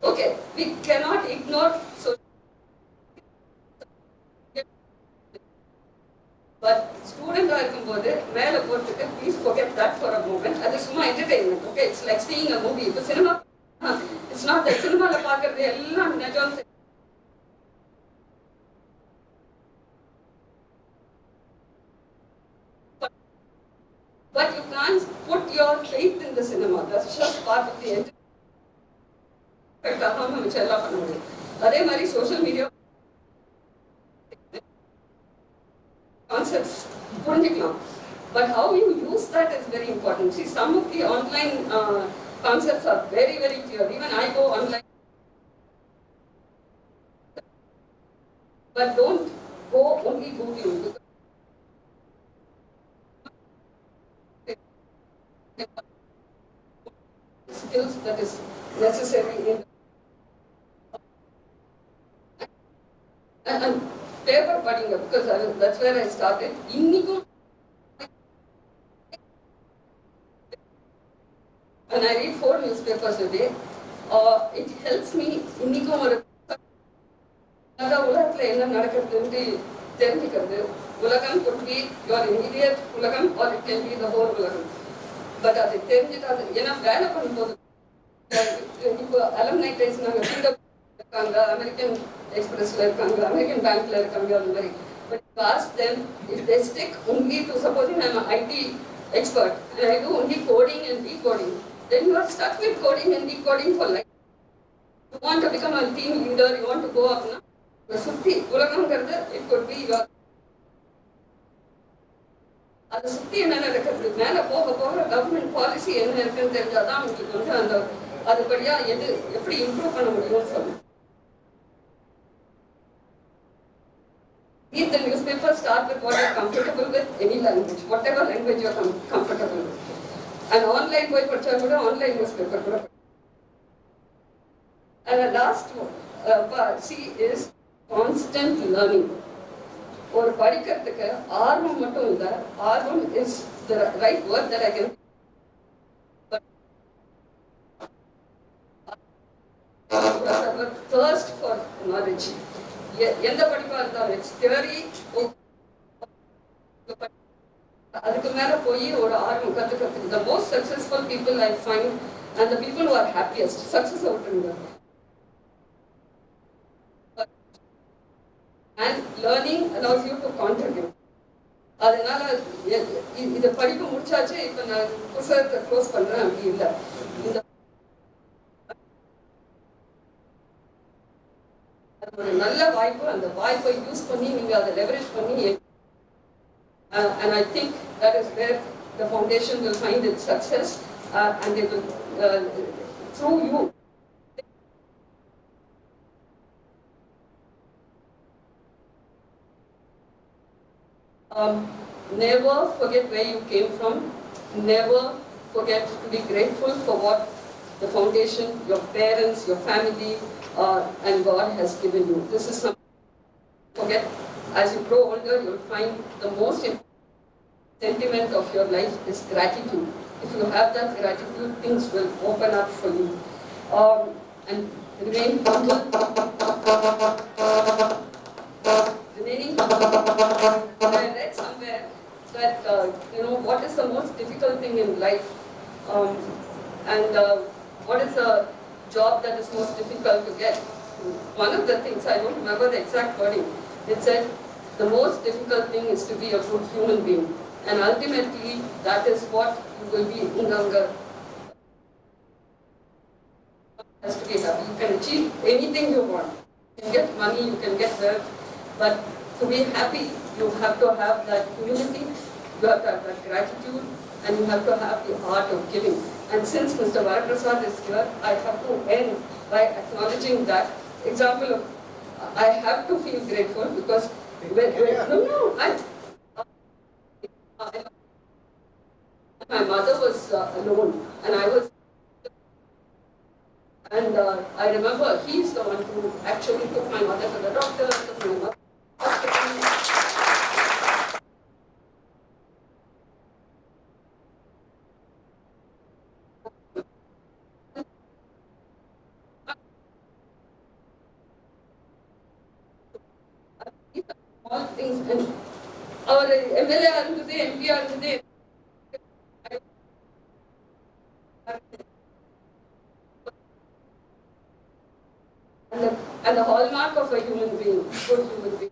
Okay, we cannot ignore social. But student இருக்கும்போது மேல போட்டுட்டு please forget that for a moment. அது சும்மா entertainment. Okay, it's like seeing a movie. இப்போ சினிமா it's not that சினிமால பார்க்கறது எல்லாம் நிஜம். But you can't put your faith in the cinema. That's just part of the entertainment. மிச்சம் எல்லாம் பண்ண முடியும் அதே மாதிரி சோஷியல் மீடியா கான்செப்ட்ஸ் புரிஞ்சுக்கலாம் but how you use that is very important. See, some of the online concepts are very, very clear. Even I go online, but don't go only Googling. Skills that is necessary in and paper படிங்க because that's where I started. இன்னிக்கும் and I read 4 newspapers a day. It helps me இன்னிக்கும் ஒரு உலகத்துல என்ன நடக்குதுன்னு தெரிஞ்சுக்கிறது. உலகம் could be your immediate உலகம் or it can be the whole உலகம். But அது தெரிஞ்சுட்டு அது ஏன்னா வேலை பண்ணும்போது இப்போ அலுமினி டைஸ் நாங்கள் இருக்காங்க அமெரிக்கன் எக்ஸ்பிரஸ்ல இருக்காங்க அமெரிக்கன் பேங்க்ல இருக்காங்க அந்த மாதிரி but ask them if they stick only to supposing I'm an IT expert and I do only coding and decoding then you are stuck with coding and decoding for life. You want to become a team leader, you want to go up na சுத்தி உலகம்ங்கிறது it could be your அது சுத்தி என்ன நடக்கிறது மேல போக போக government policy என்ன இருக்குன்னு தெரிஞ்சாதான் உங்களுக்கு வந்து அந்த அதுபடியா எது எப்படி இம்ப்ரூவ் பண்ண முடியும்னு சொல்லுங்க. Read the newspaper, start with what you're comfortable with, any language, whatever language you're comfortable with. And online போய் படிச்சா கூட online newspaper கூட. And the last part, C is constant learning. ஒரு படிக்கிறதுக்கு ஆர்வம் மட்டும் இல்லை ஆர்வம் is the right word that I can thirst for knowledge. எந்த படிப்பா இருந்தாலும் it's theory அதுக்கு மேல போய் ஒரு ஆர்வம் கத்துக்கிறதுக்கு the most successful people I find and the people who are happiest success விட்டுருங்க and learning allows you to contribute. அதனால இதை படிப்பு முடிச்சாச்சு இப்ப நான் புத்தகத்தை க்ளோஸ் பண்றேன் அப்படி இல்லை இந்த ஒரு நல்ல வாய்ப்பு அந்த வாய்ப்பை யூஸ் பண்ணி நீங்க அதை லெவரேஜ் பண்ணி and I think that is where the foundation will find its success and they will through you never forget where you came from. Never forget to be grateful for what the foundation, your parents, your family, and God has given you. This is something forget. As you grow older, you'll find the most important sentiment of your life is gratitude. If you have that gratitude, things will open up for you. And remain humble. Remaining humble. I read somewhere that what is the most difficult thing in life, and what is the job that is most difficult to get. One of the things, I don't remember the exact wording, it said the most difficult thing is to be a good human being, and ultimately that is what you will be in longer. Has to be happy. You can achieve anything you want. You can get money, you can get wealth, but to be happy, you have to have that humility, you have to have that gratitude, and you have to have the art of giving. And since Mr. Varaprasad is here, I have to end by acknowledging that example of, I have to feel grateful because my mother was alone, and I remember he's the one who actually took my mother to the doctor, took my mother to the hospital. All things, and our MLA irundhude, MP irundhude, and the hallmark of a human being, good human being.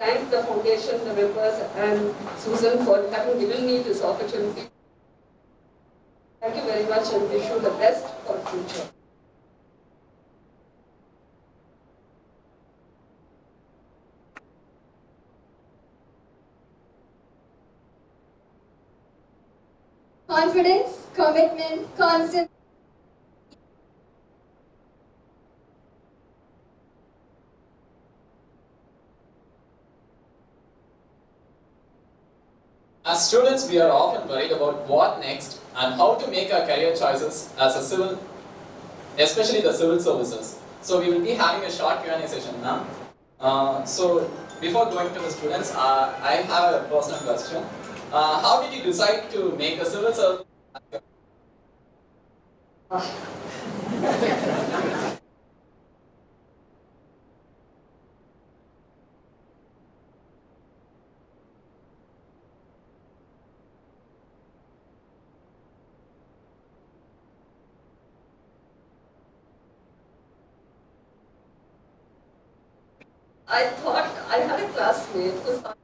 Thank the foundation, the members, and Susan for having given me this opportunity. Thank you very much, and wish you the best for the future. Confidence, commitment, constant. As students, we are often worried about what next and how to make our career choices as a civil, especially the civil services. So we will be having a short Q&A session now. So before going to the students, I have a personal question. How did you decide to make the civil service? I thought I had a classmate who started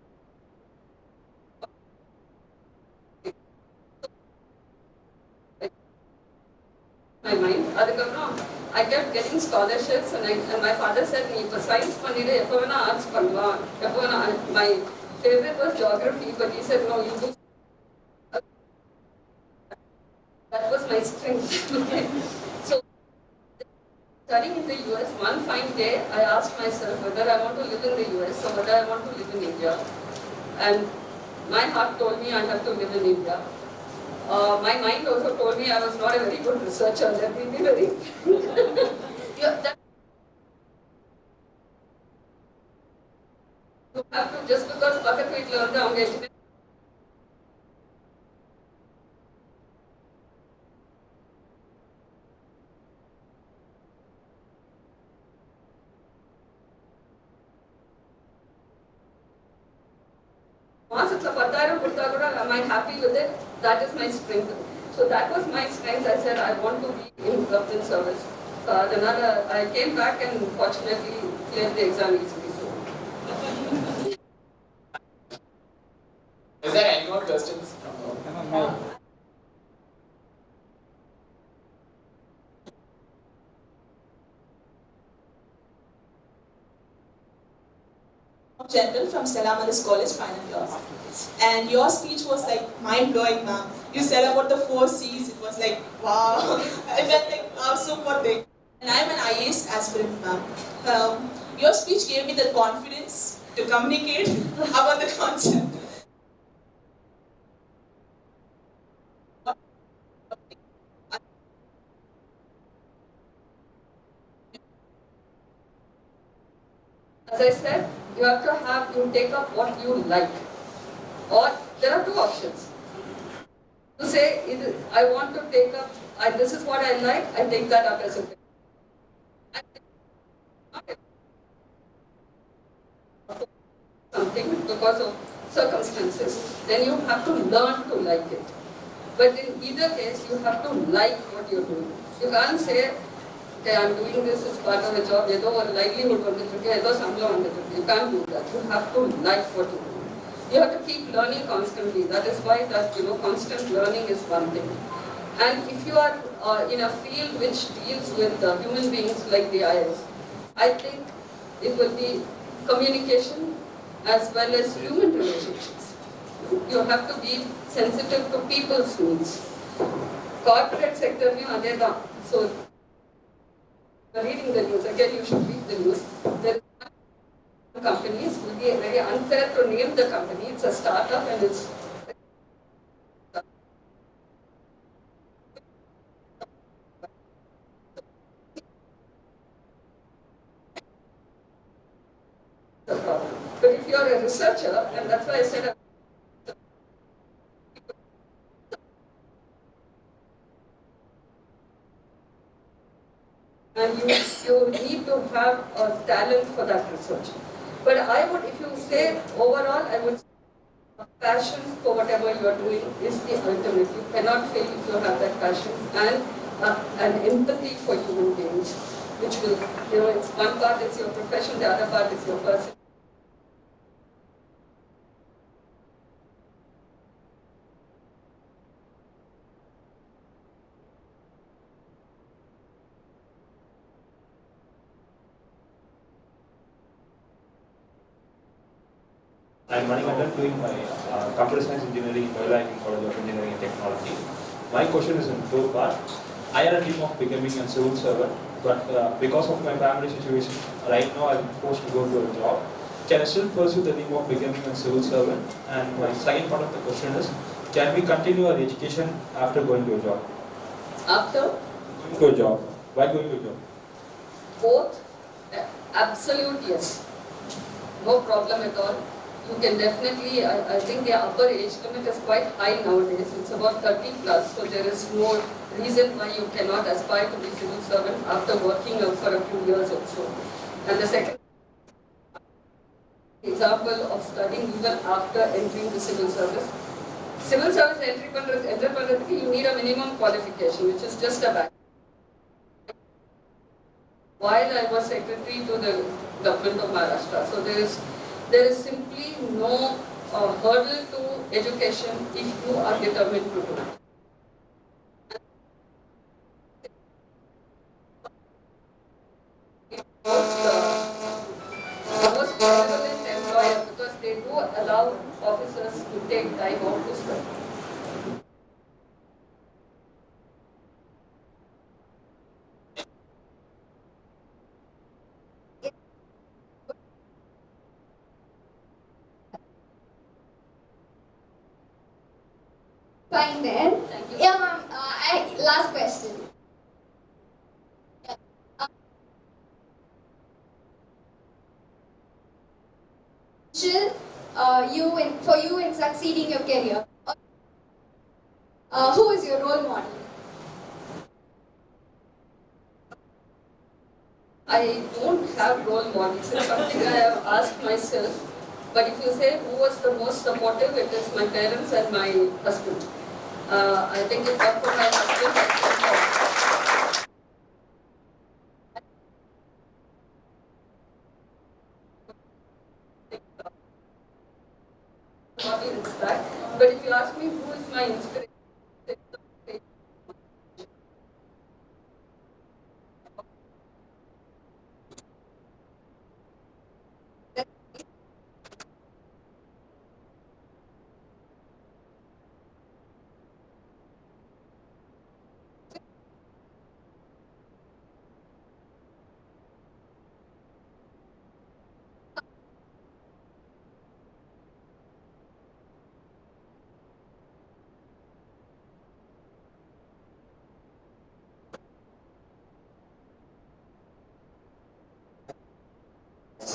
my mind. I kept getting scholarships, and my father said, "Nee ipo science pannide, eppo vena arts pannalam, eppo vena." My favorite was geography, but he said, "No, you do." That was my strength. Okay. So, studying in the US, one fine day, I asked myself whether I want to live in the US or whether I want to live in India. And my heart told me I have to live in India. My mind also told me I was not a very good researcher. Let me be very. You have to, just because bucket weight learn the engineering. Am I happy with it? That is my strength. So that was my strength. I said I want to be in government service. I came back and fortunately cleared the exam easily. So. Is there any more questions? General from Stella Maris College, final year. And your speech was like mind-blowing, ma'am. You said about the 4 C's, it was like, wow. I felt like, wow, super big. And I'm an IAS aspirant, ma'am. Your speech gave me the confidence to communicate about the concept. As I said, You have to have, you take up what you like. Or there are two options. You say, I want to take up, this is what I like, I take that up as a something because of circumstances, then you have to learn to like it. But in either case, you have to like what you're doing. You can't say, okay, I'm doing this as part of a job, ஏதோ ஒரு livelihood வந்துட்டு ஏதோ சம்பளம் வந்துட்டு You can't do that. You have to like what you do. You have to keep learning constantly. That is why constant learning is one thing. And if you are in a field which deals with human beings like the IS, I think it will be communication as well as human relationships. You have to be sensitive to people's needs. Corporate sector, so reading the news, again you should read the news. There are companies, it will be very unfair to name the company, it's a startup and it's the problem. But if you are a researcher, and that's why I said and you need to have a talent for that research. But I would, if you say overall, I would say passion for whatever you are doing is the ultimate. You cannot fail if you have that passion and empathy for human beings, which will, it's one part is your profession, the other part is your person. I'm Manikandan doing my computer science engineering in Biolag College of Engineering and Technology. My question is in two parts. I had a dream of becoming a civil servant, but because of my family situation, right now I'm forced to go to a job. Can I still pursue the dream of becoming a civil servant? And my second part of the question is, can we continue our education after going to a job? After? Going to a job. Why going to a job? Both? Absolute yes. No problem at all. You can definitely, I think the upper age limit is quite high nowadays. It's about 30 plus, so there is no reason why you cannot aspire to be civil servant after working for a few years or so. And the second example of studying even after entering the civil service. Civil service entry, you need a minimum qualification, which is just a bachelor. While I was secretary to the government of Maharashtra, so there is simply no hurdle to education if you are determined to do it. The most benevolent employer because they do allow officers to take time out to study. Fine then. Thank you. Yeah, ma'am. Last question. For you in succeeding your career, who is your role model? I don't have role models. It's something I have asked myself. But if you say who was the most supportive, it is my parents and my husband. I think it's not for my husband. But if you ask me who is my inspiration,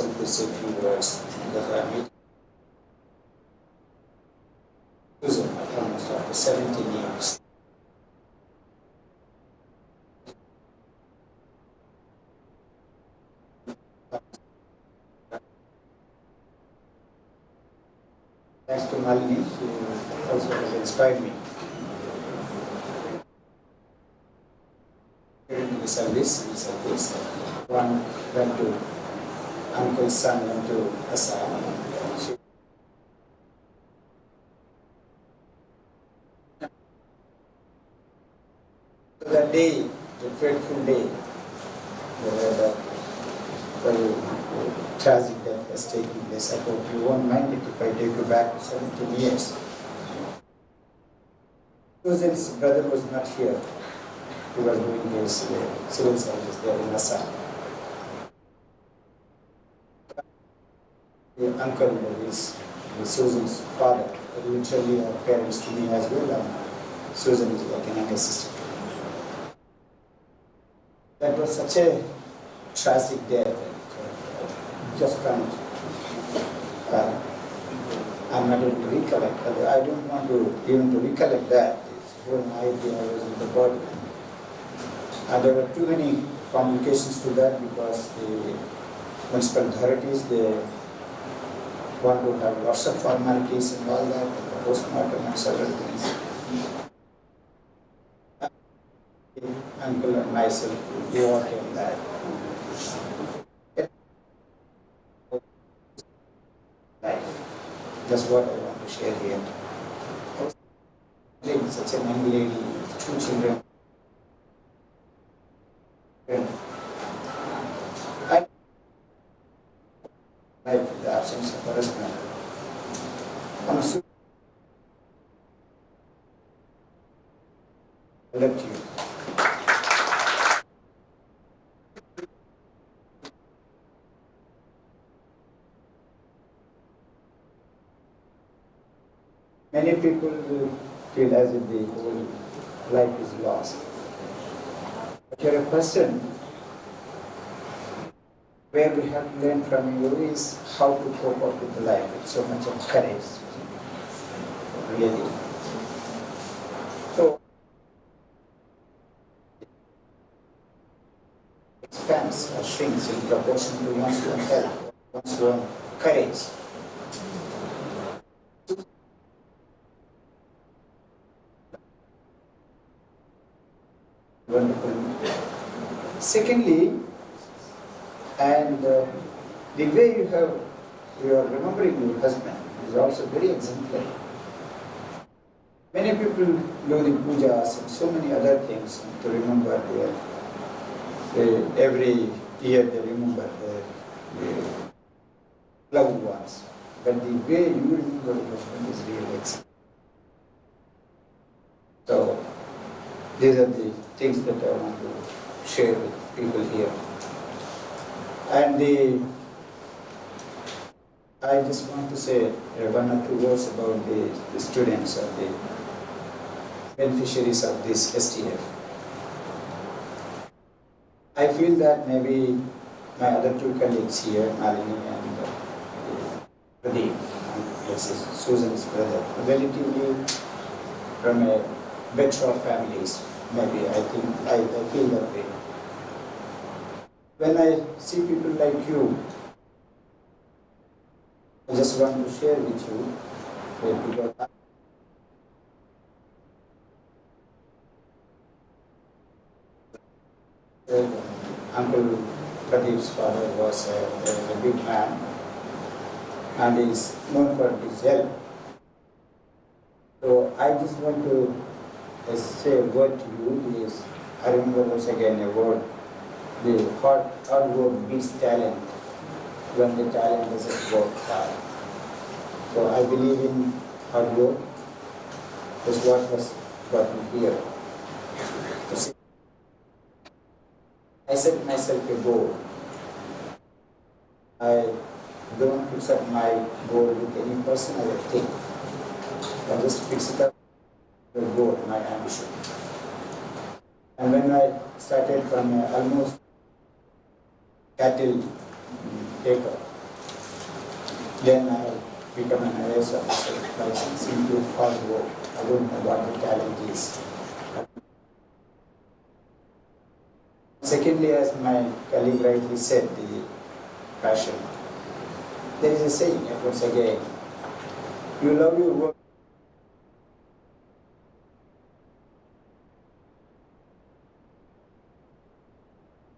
myself to say a few words because I meet Susan almost after 17 years. Thanks to Malini, she also has inspired me. During the service, one went to uncle's son went to Assam. So that day, the fateful day, the very tragic death has taken place. I hope you won't mind it if I take you back 17 years. Susan's brother was not here. He was doing his civil service there in Assam. The uncle is Susan's father, literally our parents to me as well, and Susan is like an younger sister. That was such a tragic day that just can't, I'm not able to recollect. I don't want to even to recollect that. It's when I was in the body. And there were too many complications to that because the municipal authorities, they want to have lots of formalities and all that, and the postmortem and several things. The uncle and myself, we worked in that. Life. That's what I want to share here. Such a young lady, 2 children. Life with the absence of a husband. I'm so love you. Many people will feel as if the whole life is lost. But you're a person where we have to learn from you is how to cope up with the life with so much of courage, really. So, expands or shrinks in proportion to one's own health, one's own courage. Wonderful. Secondly, and the way you are remembering your husband is also very exemplary. Many people do the pujas and so many other things to remember every year they remember their loved ones. But the way you remember your husband is really excellent. So these are the things that I want to share with people here. And I just want to say 1 or 2 words about the students or the beneficiaries of this STF. I feel that maybe my other 2 colleagues here, Malini and Pradeep, this is Susan's brother, relatively from a better of families, maybe I feel that way. When I see people like you, I just want to share with you because Uncle Pradeep's father was a big man and is known for his help. So I just want to say a word to you is, I remember once again a word, the hard work beats talent when the talent doesn't work hard. So I believe in hard work. That's what has got me here. I set myself a goal. I don't fix up my goal with any personal thing. I just fix it up the goal, my ambition. And when I started from almost cattle taker, Then I become an IAS officer by simply hard work. I don't know what the talent is. Secondly, as my colleague rightly said, the passion. There is a saying, once again, you love your work.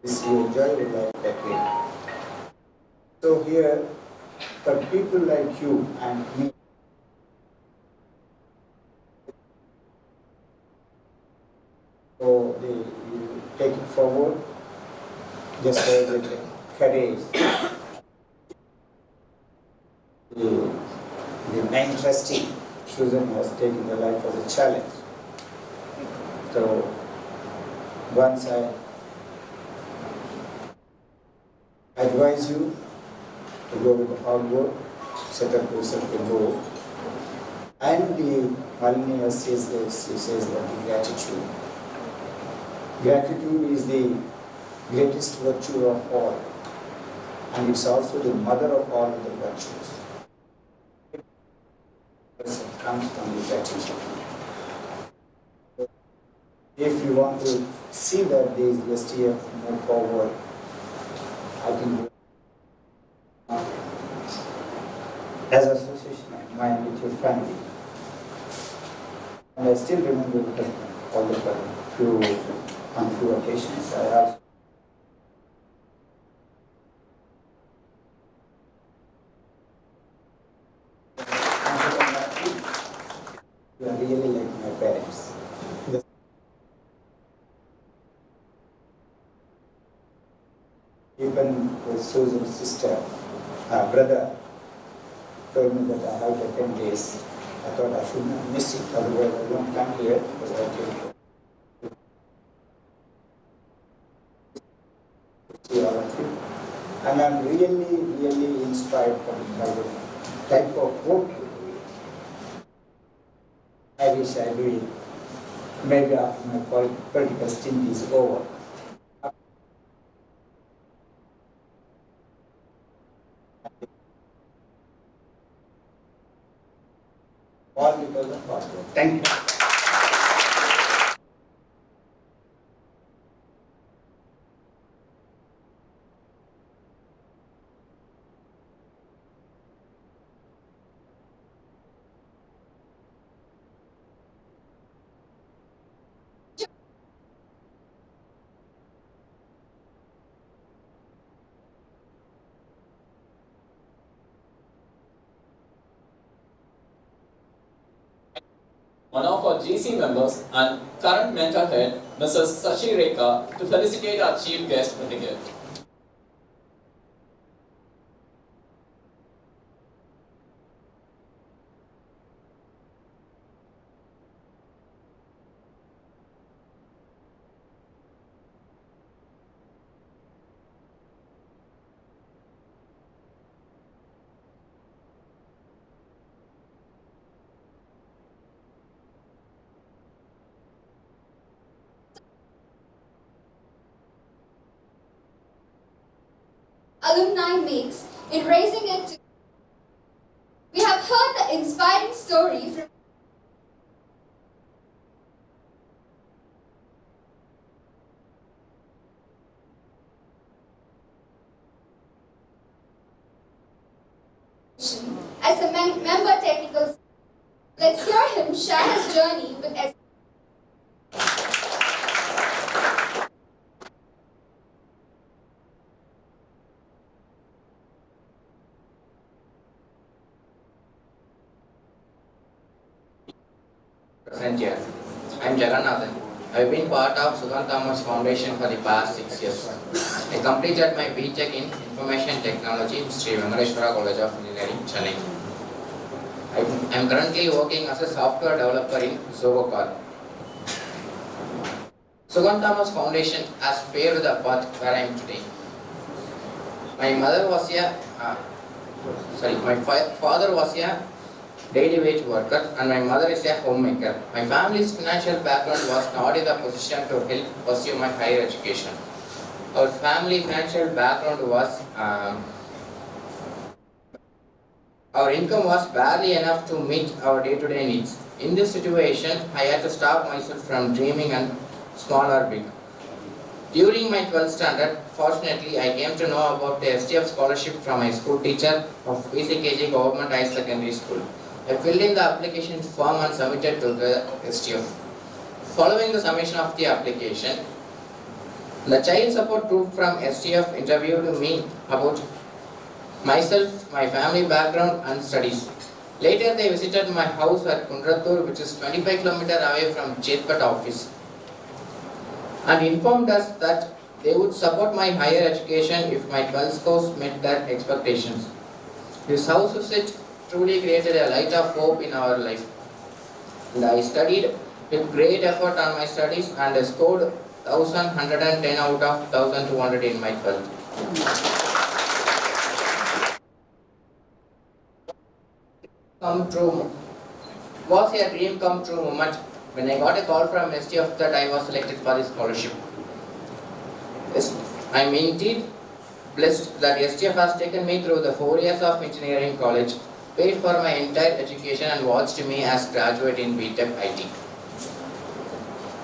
You enjoy your life that way. So here, for people like you and me, so you take it forward, just with courage. The main trustee, Susan, has taken the life as a challenge. So once I advise you to go with the hard work, set up yourself a goal. And the Malini says this, he says that the gratitude. Gratitude is the greatest virtue of all, and it's also the mother of all other virtues. It comes from the gratitude. If you want to see that these STF move forward, I think as an association of mine with your family. And I still remember all the time, on few occasions I asked. You are really like my parents. Even with Susan's sister, brother, told me that I have the 10 days. I thought I should not miss it, otherwise I won't come here because I came to see all of you. And I'm really inspired by the type of work you do. I wish I do it. Maybe after my political stint is over. All because of hard work. Thank you. One of our GC members and current mentor head, Mrs. Sashi Rekha, to felicitate our chief guest with a gift. Alumni makes in raising it to. We have heard the inspiring story from as a member technical. Let's hear him share his journey with S. Present here. I am Jagannathan. I have been part of Sugun Thomas Foundation for the past 6 years. I completed my BTech in Information Technology in Sri Venkateshwara College of Engineering, Chennai. I am currently working as a software developer in Zogo. Sugun Thomas Foundation has paved the path where I am today. My father was a daily wage worker and my mother is a homemaker. My family's financial background was not in the position to help pursue my higher education. Our family financial background was Our income was barely enough to meet our day-to-day needs. In this situation, I had to stop myself from dreaming and small or big. During my 12th standard, fortunately, I came to know about the STF scholarship from my school teacher of PCKG Government High Secondary School. I filled in the application form and submitted to the STF. Following the submission of the application, the child support group from STF interviewed me about myself, my family background and studies. Later they visited my house at Kundratur, which is 25 km away from Chetpat office, and informed us that they would support my higher education if my 12th scores met their expectations. This house visit truly created a light of hope in our life. And I studied with great effort on my studies and I scored 1110 out of 1200 in my 12th. Come true was a dream come true moment when I got a call from STF that I was selected for the scholarship. Yes, I am indeed blessed that STF has taken me through the 4 years of engineering college, paid for my entire education and watched me as graduate in BTech IT.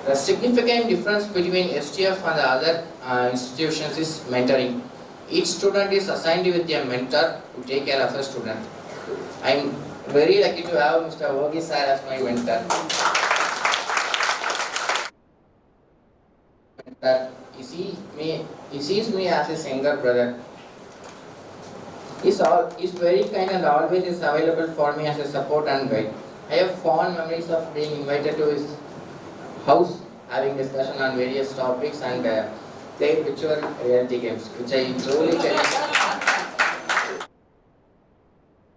The significant difference between STF and the other institutions is mentoring. Each student is assigned with a mentor to take care of the student. I am very lucky to have Mr. Vogi sir as my mentor. He sees me as his younger brother. He's very kind and always is available for me as a support and guide. I have fond memories of being invited to his house, having discussion on various topics and played virtual reality games, which I truly cherish.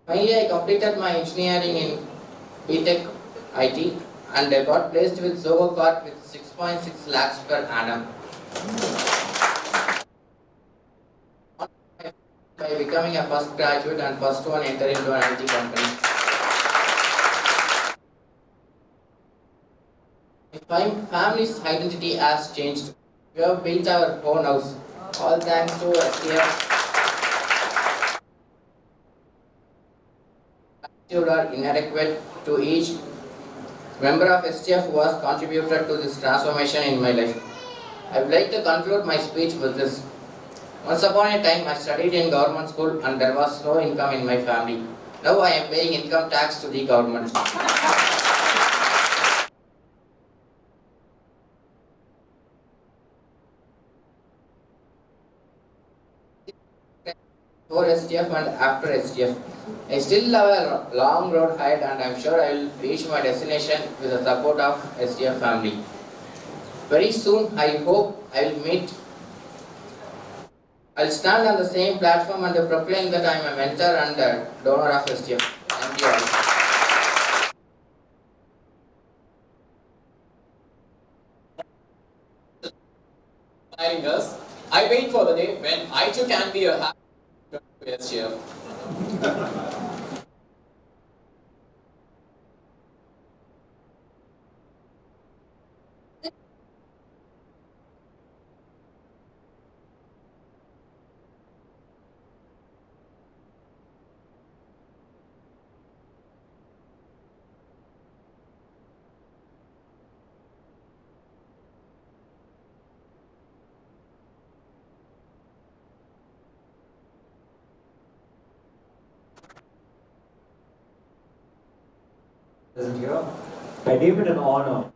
Finally, I completed my engineering in BTech IT and I got placed with Zoho Corp with 6.6 lakhs per annum. By becoming a first graduate and first one enter into an IT company. My family's identity has changed. We have built our own house, all thanks to STF. Are inadequate to each member of STF who has contributed to this transformation in my life. I would like to conclude my speech with this. Once upon a time, I studied in government school and there was no income in my family. Now I am paying income tax to the government. Before STF and after STF. I still have a long road ahead and I am sure I will reach my destination with the support of STF family. Very soon I hope I will stand on the same platform and proclaim that I am a mentor and a donor of STF. Thank you all. Inspiring us. I wait for the day when I too can be a happy STF. Present here, I deem it an honor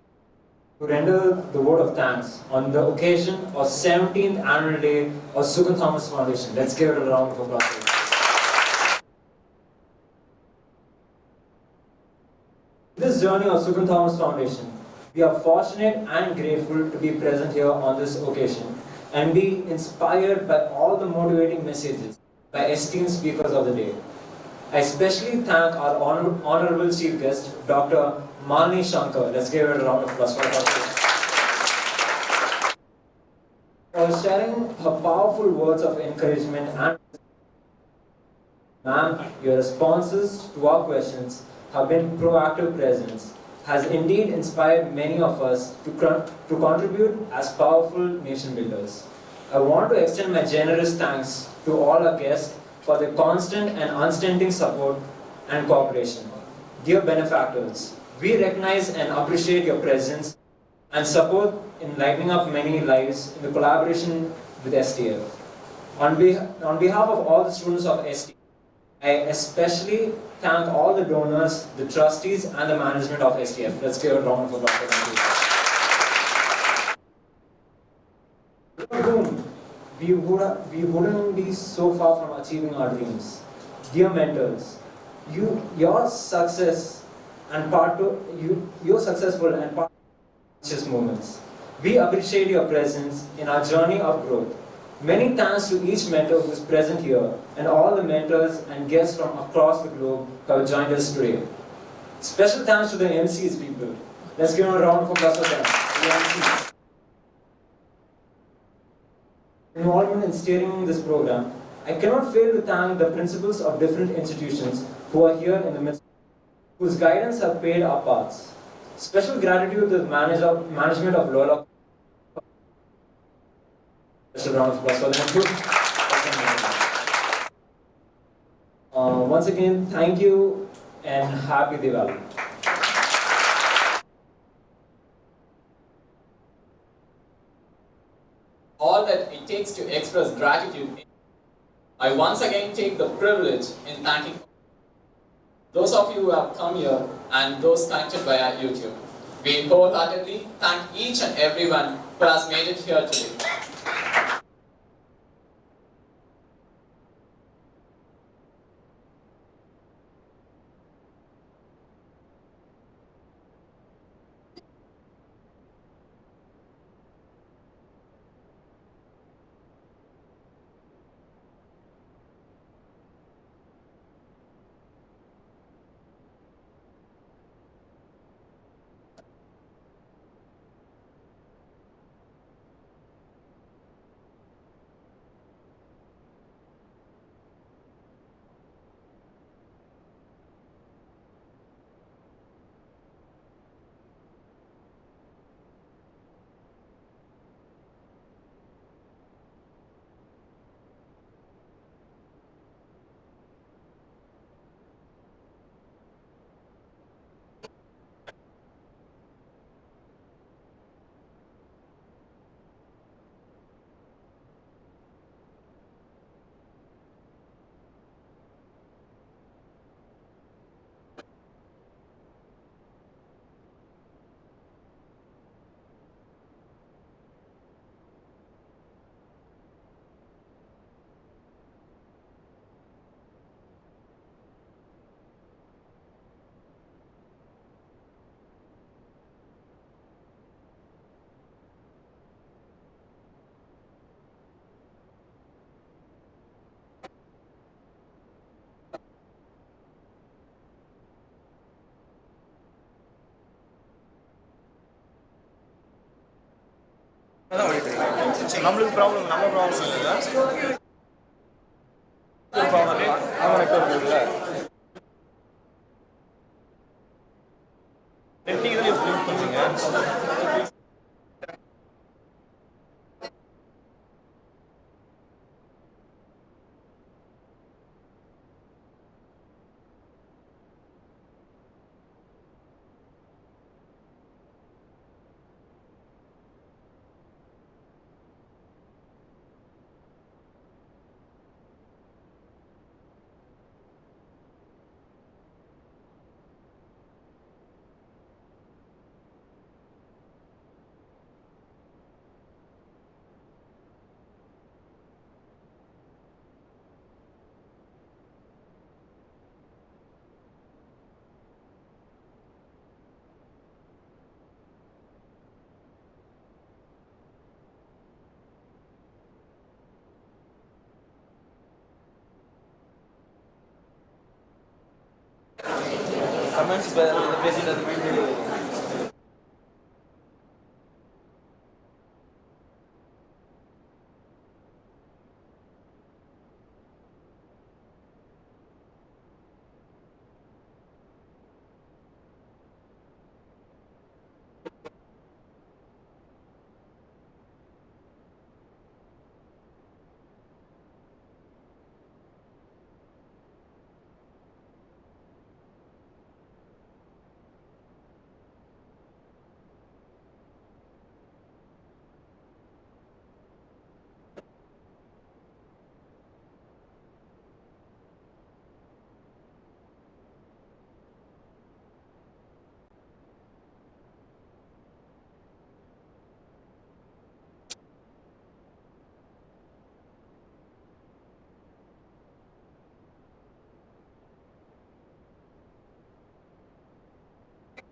to render the word of thanks on the occasion of 17th annual day of Sugun Thomas Foundation. Let's give it a round of applause. In this journey of Sugun Thomas Foundation, we are fortunate and grateful to be present here on this occasion and be inspired by all the motivating messages by esteemed speakers of the day. I especially thank our honorable chief guest, Dr. Malini Shankar. Let's give her a round of applause for sharing her powerful words of encouragement and ma'am, your responses to our questions have been proactive presence, has indeed inspired many of us to contribute as powerful nation builders. I want to extend my generous thanks to all our guests for their constant and unstinting support and cooperation. Dear benefactors, we recognize and appreciate your presence and support in lighting up many lives in the collaboration with STF. On behalf of all the students of STF, I especially thank all the donors, the trustees, and the management of STF. Let's give a round of applause for them. Without whom we wouldn't be so far from achieving our dreams. Dear mentors, your success and you're successful and part of these moments. We appreciate your presence in our journey of growth. Many thanks to each mentor who is present here and all the mentors and guests from across the globe who have joined us today. Special thanks to the MCs people. Let's give them a round of applause for them. The MCs. Involvement in steering this program, I cannot fail to thank the principals of different institutions who are here in the midst, whose guidance have paved our paths. Special gratitude to the management of Lola. Special round of applause for them. Once again, thank you and happy Diwali. All that it takes to express gratitude. I once again take the privilege in thanking those of you who have come here and those connected via YouTube. We wholeheartedly thank each and everyone who has made it here today. நம்மளுக்கு problem நம்ம problem இல்லை technically use பண்ணுங்க comments பேசிட்டு அது mind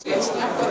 Let's start.